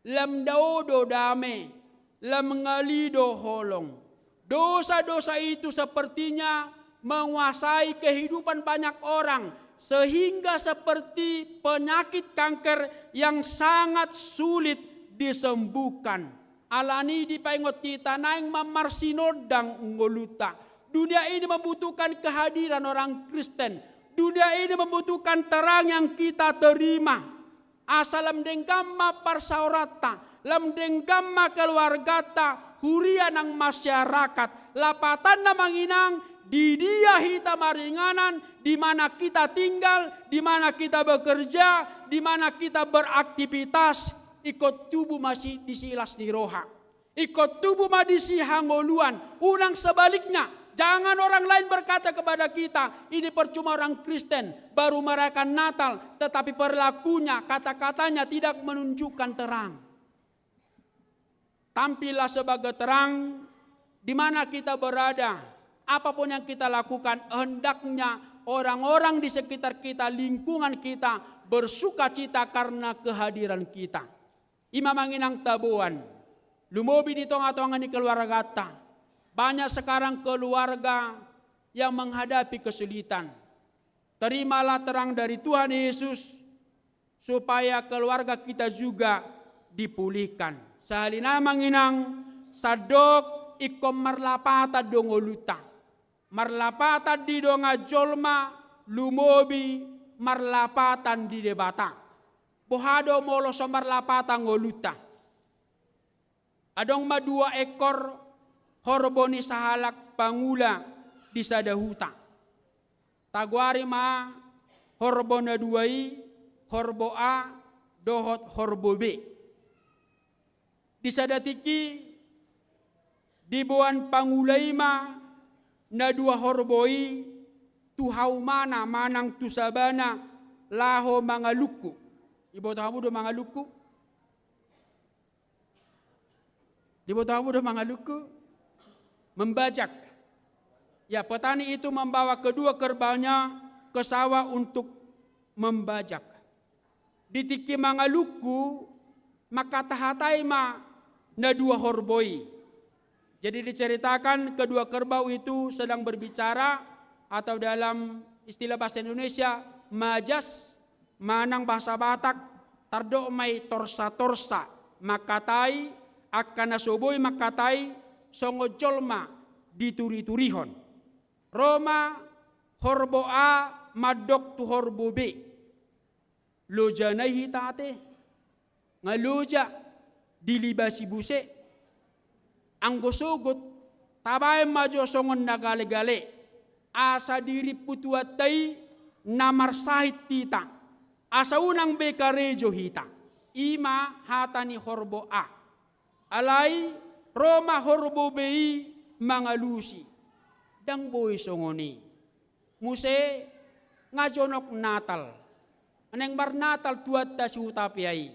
Lam daodo dame, lam ngalido holong. Dosa-dosa itu sepertinya menguasai kehidupan banyak orang. Sehingga seperti penyakit kanker yang sangat sulit disembuhkan. Alani di paingot kita naing mamarsinodang ngoluta. Dunia ini membutuhkan kehadiran orang Kristen. Dunia ini membutuhkan terang yang kita terima. Asalam denggamma parsaurata, lam denggamma keluargata, hurian ang masyarakat. Lapatan na manginang di dia hita maringanan, di mana kita tinggal, di mana kita bekerja, di mana kita beraktivitas. Ikut tubuh masih disilas di roha. Ikut tubuh masih hangoluan. Unang sebaliknya. Jangan orang lain berkata kepada kita. Ini percuma orang Kristen. Baru merayakan Natal. Tetapi perilakunya, kata-katanya tidak menunjukkan terang. Tampillah sebagai terang. Di mana kita berada. Apapun yang kita lakukan. Hendaknya orang-orang di sekitar kita, lingkungan kita. Bersukacita karena kehadiran kita. Imamanginang tabuan. Lumobi di tonga-tonga ni keluarga ta. Banyak sekarang keluarga yang menghadapi kesulitan. Terimalah terang dari Tuhan Yesus supaya keluarga kita juga dipulihkan. Sahalina manginang sadok ikom marlapata dongoluta. Marlapata di donga jolma lumobi marlapatan di debata. Bohado molo somar lapata ngoluta. Adong madua ekor horboni sahalak pangula di sadahuta. Taguari ma horbona duai, horbo A, dohot horbo B. Di sadatiki dibuan pangulai ma na dua horboi tuhau mana manang tusabana laho mangaluku. Ibu tahu do mangaluku? Ibu tahu do mangaluku? Membajak. Ya, petani itu membawa kedua kerbaunya ke sawah untuk membajak. Di tiki mangaluku, maka tahatai ma na dua horboi. Jadi diceritakan kedua kerbau itu sedang berbicara, atau dalam istilah bahasa Indonesia majas, manang bahasa Batak tardo may torsa-torsa makatai akan nasoboy makatai songojolma dituri-turihon. Roma horbo A madok tu horbo B. Loja na hitate nga loja dilibasi buse. Ang gosugot tabay majo songon nagale-gale. Asa diri putuatay na marsahit tita. Asa unang bekarejo hita. Ima hata ni horbo A. Alay Roma horbo B mga lusi. Dang boy songoni. Muse nga jonok natal. Aneng mar natal tuat ta si utapiay.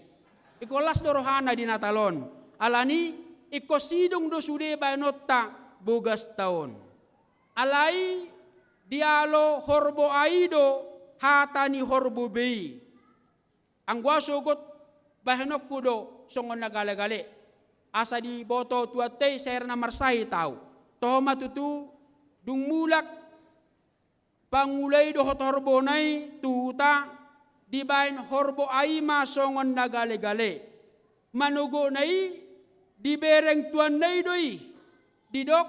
Ikolas dorohana di natalon. Alani ikosidong do sude bayanotta bogas taon. Alay dialo horbo aido hata ni horbo bei. Ang wasogot bahanok kudo songon nagale-gale. Asa di boto tuatay sayar na marsahi tau. Toho matutu dung mulak pangulay do hot horbo nay tuta di bayan horbo ay masongon nagale-gale. Manugo nay di bereng tuan nay doy. Didok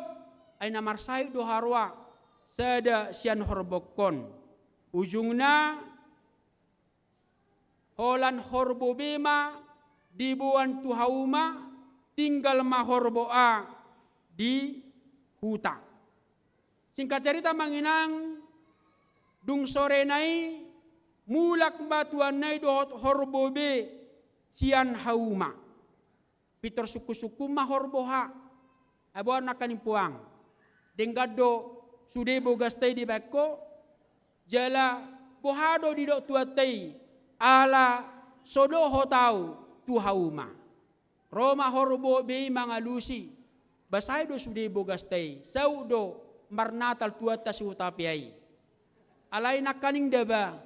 ay namarsahi do harwa sada sian horbokon. Ujungna holan horbo bema dibuan tu hauma tinggal mahorbo A di huta. Singkat cerita manginang dung sore nai mulak batuan nai dohot horbo B sian hauma. Pitor suku-suku mahorbo ha. Abuan nakanimpuang. Denggado sude bogastai di bako jala bohado di dok tuatay ala sodoho tau tu hauma. Roma horbo be mga lusi basay do sude bogastai saudo marnatal tuata si utapiay. Alay nakaning daba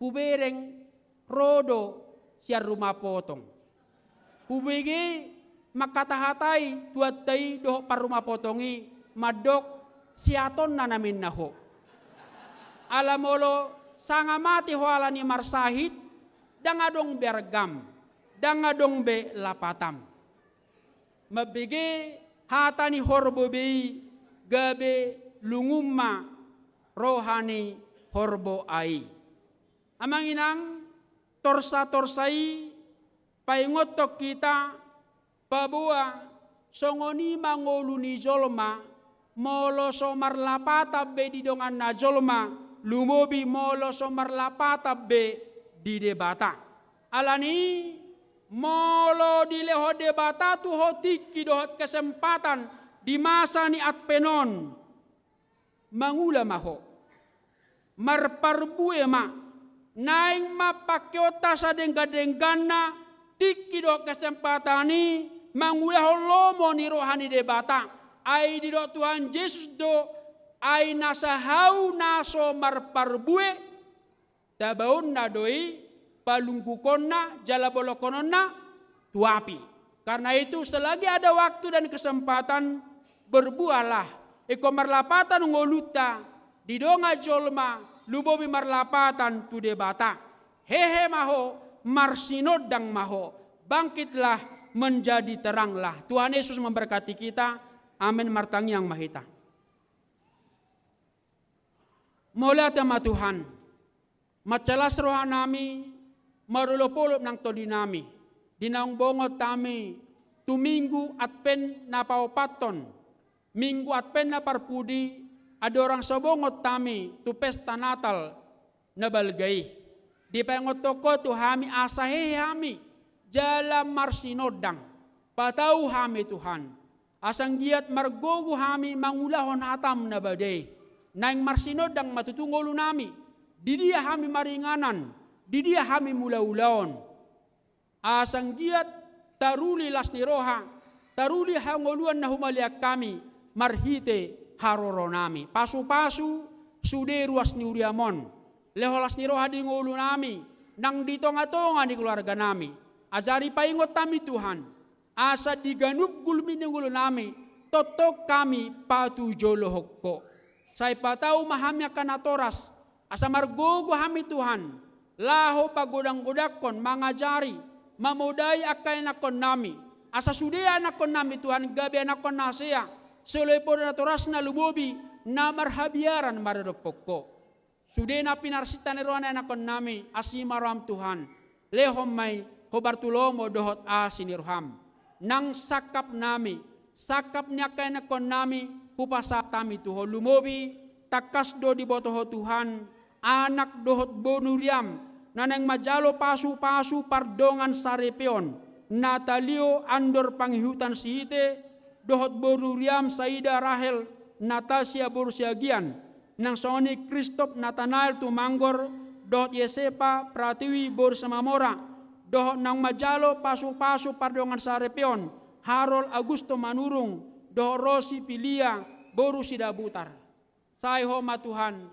hubereng rodo siya rumapotong. Hubigi makatahatay tuatay do parumapotongi madok siaton na namin na ho. Alamolo sangamati ho ala ni marsahit dangadong bergam dangadong be lapatam. Mabigi hata ni horbo be gabe lungumma rohani horbo ai. Amang inang torsa-torsai paingotok kita pabua songoni mangolu ni jolma molo somar lapata be di dongan na jolma lumobi molo somar lapata be di debata. Alani molo di leho debata tu hotiki dohot kesempatan di masa ni atpenon mangula maho marparbue ma naing mapakyota sa dengga-denggana tiki do kesempatan ni mangula holomo ni rohani debata ay di do Tuhan Yesus do ay nasahau naso marparbue tabaon na doi palungkukon na jalabolokonon na tuapi. Karena itu selagi ada waktu dan kesempatan berbuahlah. Iko marlapatan ngoluta di donga jolma lubobi marlapatan tu debata. Hehe maho marsinod dang maho. Bangkitlah menjadi teranglah. Tuhan Yesus memberkati kita. Amin martangi yang mahita. Maulah tema Tuhan. Macalas roha nami marulopolop ng todi nami. Dinaong bongot tami tuminggu atpen na paupaton. Minggu atpen na parpudi adorang sobongot tami tu pesta natal na balgay. Di payangot toko tu hami asahe hami jalam marsinodang. Patau hami Tuhan. Asang giat margogo hami mangulahon hatam na baday. Naing marsinodang matutungolo nami. Di dia hami maringanan. Di dia hami mula-ulaon. Asang giat taruli las ni roha. Taruli hangoluan na humaliak kami. Marhite haroro nami. Pasu-pasu sude ruas ni uriamon. Leholas ni roha di ngulu nami. Nang ditonga-tonga di keluarga nami. Ajari paingot kami Tuhan. asa diganup gulmi ningulo nami, totok kami patujolo hokko. Say patau mahamya kanatoras, asa margogo hami Tuhan, laho pagodang-godakon, mangajari, mamudai akay nakon nami, asa sudia nakon nami Tuhan, gabi nakon nasya, solepo na toras na lumobi, na marhabiaran maradopoko. Sudia na pinarsita ni rohan nakon nami, asimaram Tuhan, lehom may hobartulomo dohot asinirham. Nang sakap nami, sakap niya kay nakon nami, hupasatami tuho lumobi, takas do di botoho Tuhan, anak dohot bonuriam, nanang majalo pasu-pasu pardongan sarepion, Natalio andor panghihutan sihite, dohot bonuriam Saida Rahel, Natasia Borsiagian, nang soni Kristop Nathanael Tumanggor, dohot Yesepa Pratiwi Borsamamora, dohot nang majalo pasu-pasu pardongan sarepion, Harold Augusto Manurung, dohot Rosi Filia Boru Sidabutar. Say homa Tuhan,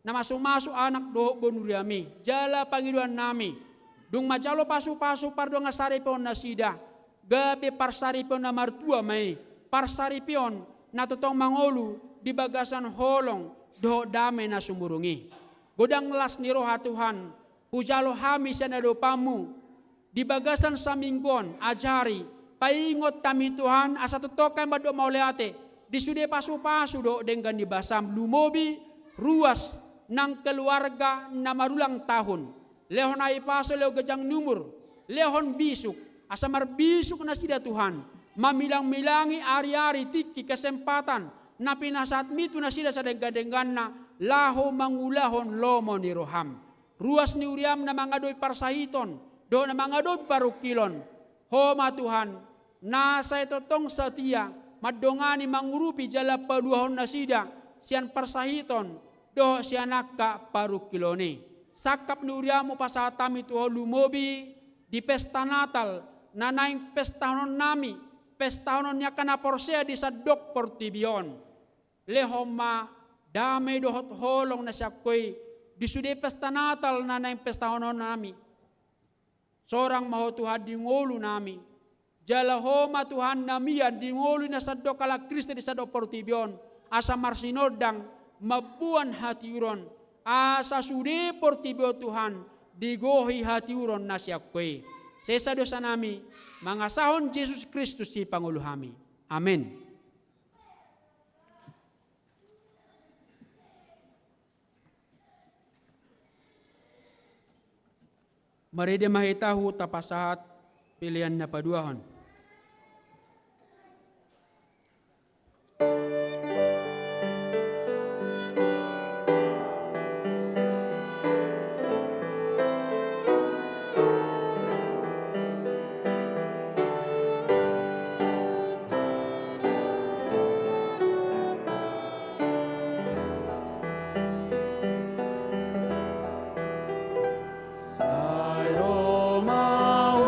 na masuk-masuk anak dohot bonuriami, jala pangiduan nami, dung majalo pasu-pasu pardongan sarepion na sida, gabi parsaripion na martua may, parsaripion na totong mangolu di bagasan holong dohot damay na sumurungi. Godang las ni roha Tuhan, hujalo hami siya na dopamu, di bagasan sa minggon, ajari, paingot kami Tuhan, asa totokan ba do mauleate, di sude pasu-pasu do dengan di basam lumobi, ruas ng keluarga na marulang tahun. Lehon ay paso leo gajang numur, lehon bisuk, asa marbisuk na sida Tuhan, mamilang-milangi ari-ari tiki kesempatan, na pinasat mito na sila sa denggan-denggan na laho mangulahon lomo ni roham. Ruas ni uriam na mga doy parsahiton, do na mga doy parukilon. Homa Tuhan, nasa itotong satia, madongani mangurupi jala paluahon na sida, siyan parsahiton, do siya nakka parukiloni. Sakap ni uriam mo pasatami tuho lumobi, di pesta natal, nanaing pestahonon nami, pestahonon niya ka na porsea di sa dok portibion. Lehoma damay dohot holong na siya ko'y disude pesta natal na naing pestahonon nami. Sorang maho Tuhan di ngolu nami. Jala homa Tuhan namian di ngolu na sa dok kala Kristi di sa dok portibion. Asa marsinodang mabuan hatiuron. Asa sude portibio Tuhan digohi hatiuron na siya ko'y. Sesa dosa nami, mga sahon Jesus Kristus si Pangulo kami. Amen. Maride mahitahu tapasahat pilihan na paduahon. Sayo mau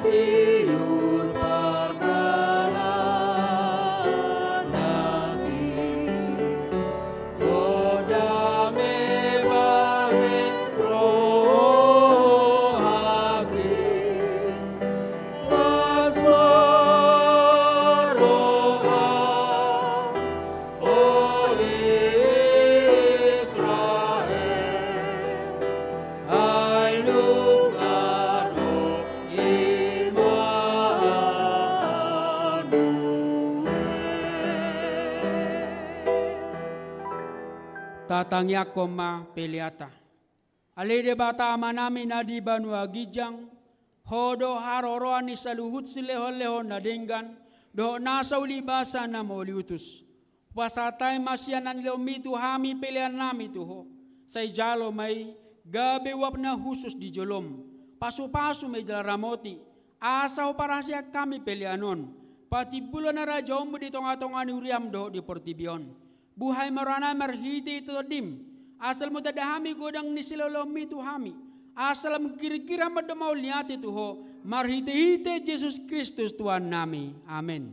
tiur perkenalan lagi Kodame bahe rohaki Masmar roha O Israel Tatangya koma peliata. Alede bata amanami nadi banua gijang. Hodo haroroan ni saluhut sileho-leho nadenggan. Do nasa ulibasa na mauliutus. Pasatay masyanan ilomitu hami pelian nami tuho. Say jalo may gabe wap na husus di jolom. Pasu-pasu may jalaramoti. Asaw para siya kami pelianon. Pati bulan na rajaw mo di tonga-tonga ni Uriam do di Portibion. Buhay marana marhiti ito dim. Asal mo dadahami godang ni silolomi tu hami. Asal mo kira-kira madamaw liyati tuho. Marhiti-hiti Jesus Kristus Tuhan nami. Amen.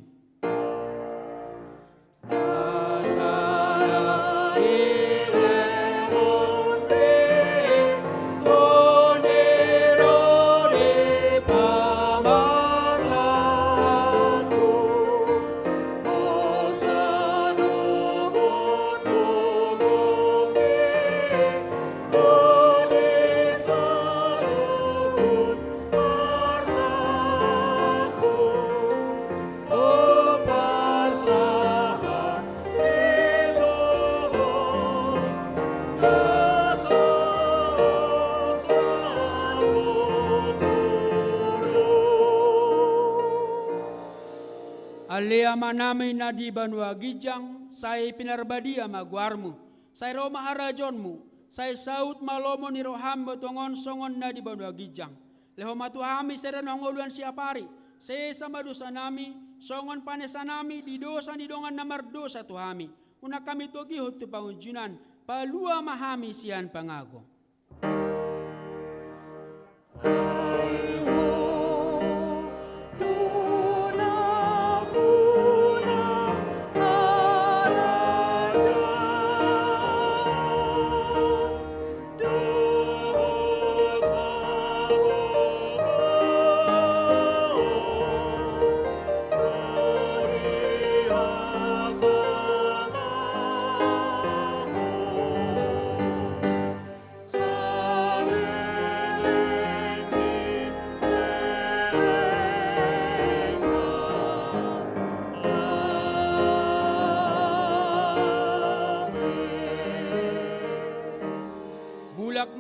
Alea manami nadi banua gijang, saya pinarbadia maguarmu, saya roma harajonmu, saya saut malomo ni roham betongon songon nadi banua gijang. Leho matuhami seren hongoluan siapari, saya sama dosa nami, songon panesa nami di dosa ni dongan namar dosa tuhami. Una kami togi hotu pangunjunan, palua mahami sian pangago.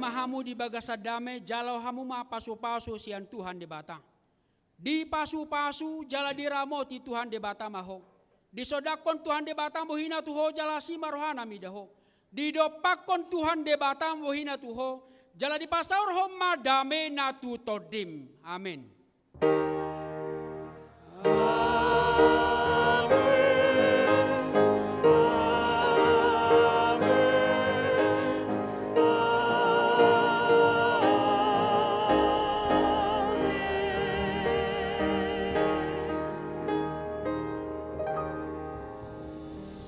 Mahamu di bagasadame jalau hamu ma pasu-pasu sian Tuhan di bata. Di pasu-pasu jala diramoti Tuhan di bata maho. Di sodakon Tuhan di bata mohina tuho jala si marohana midaho. Di dopakon Tuhan di bata mohina tuho jala di pasaur ho madame na tu todim. Amin.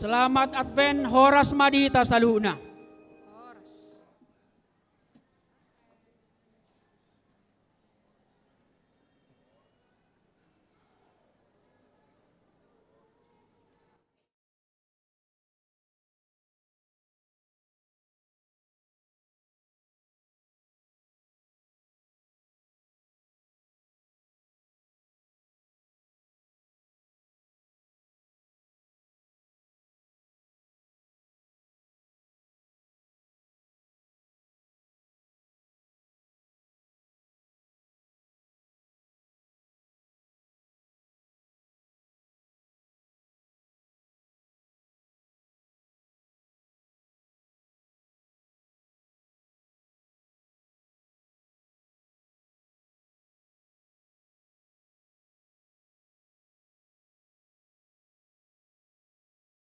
Selamat Advent, horas madita saluna.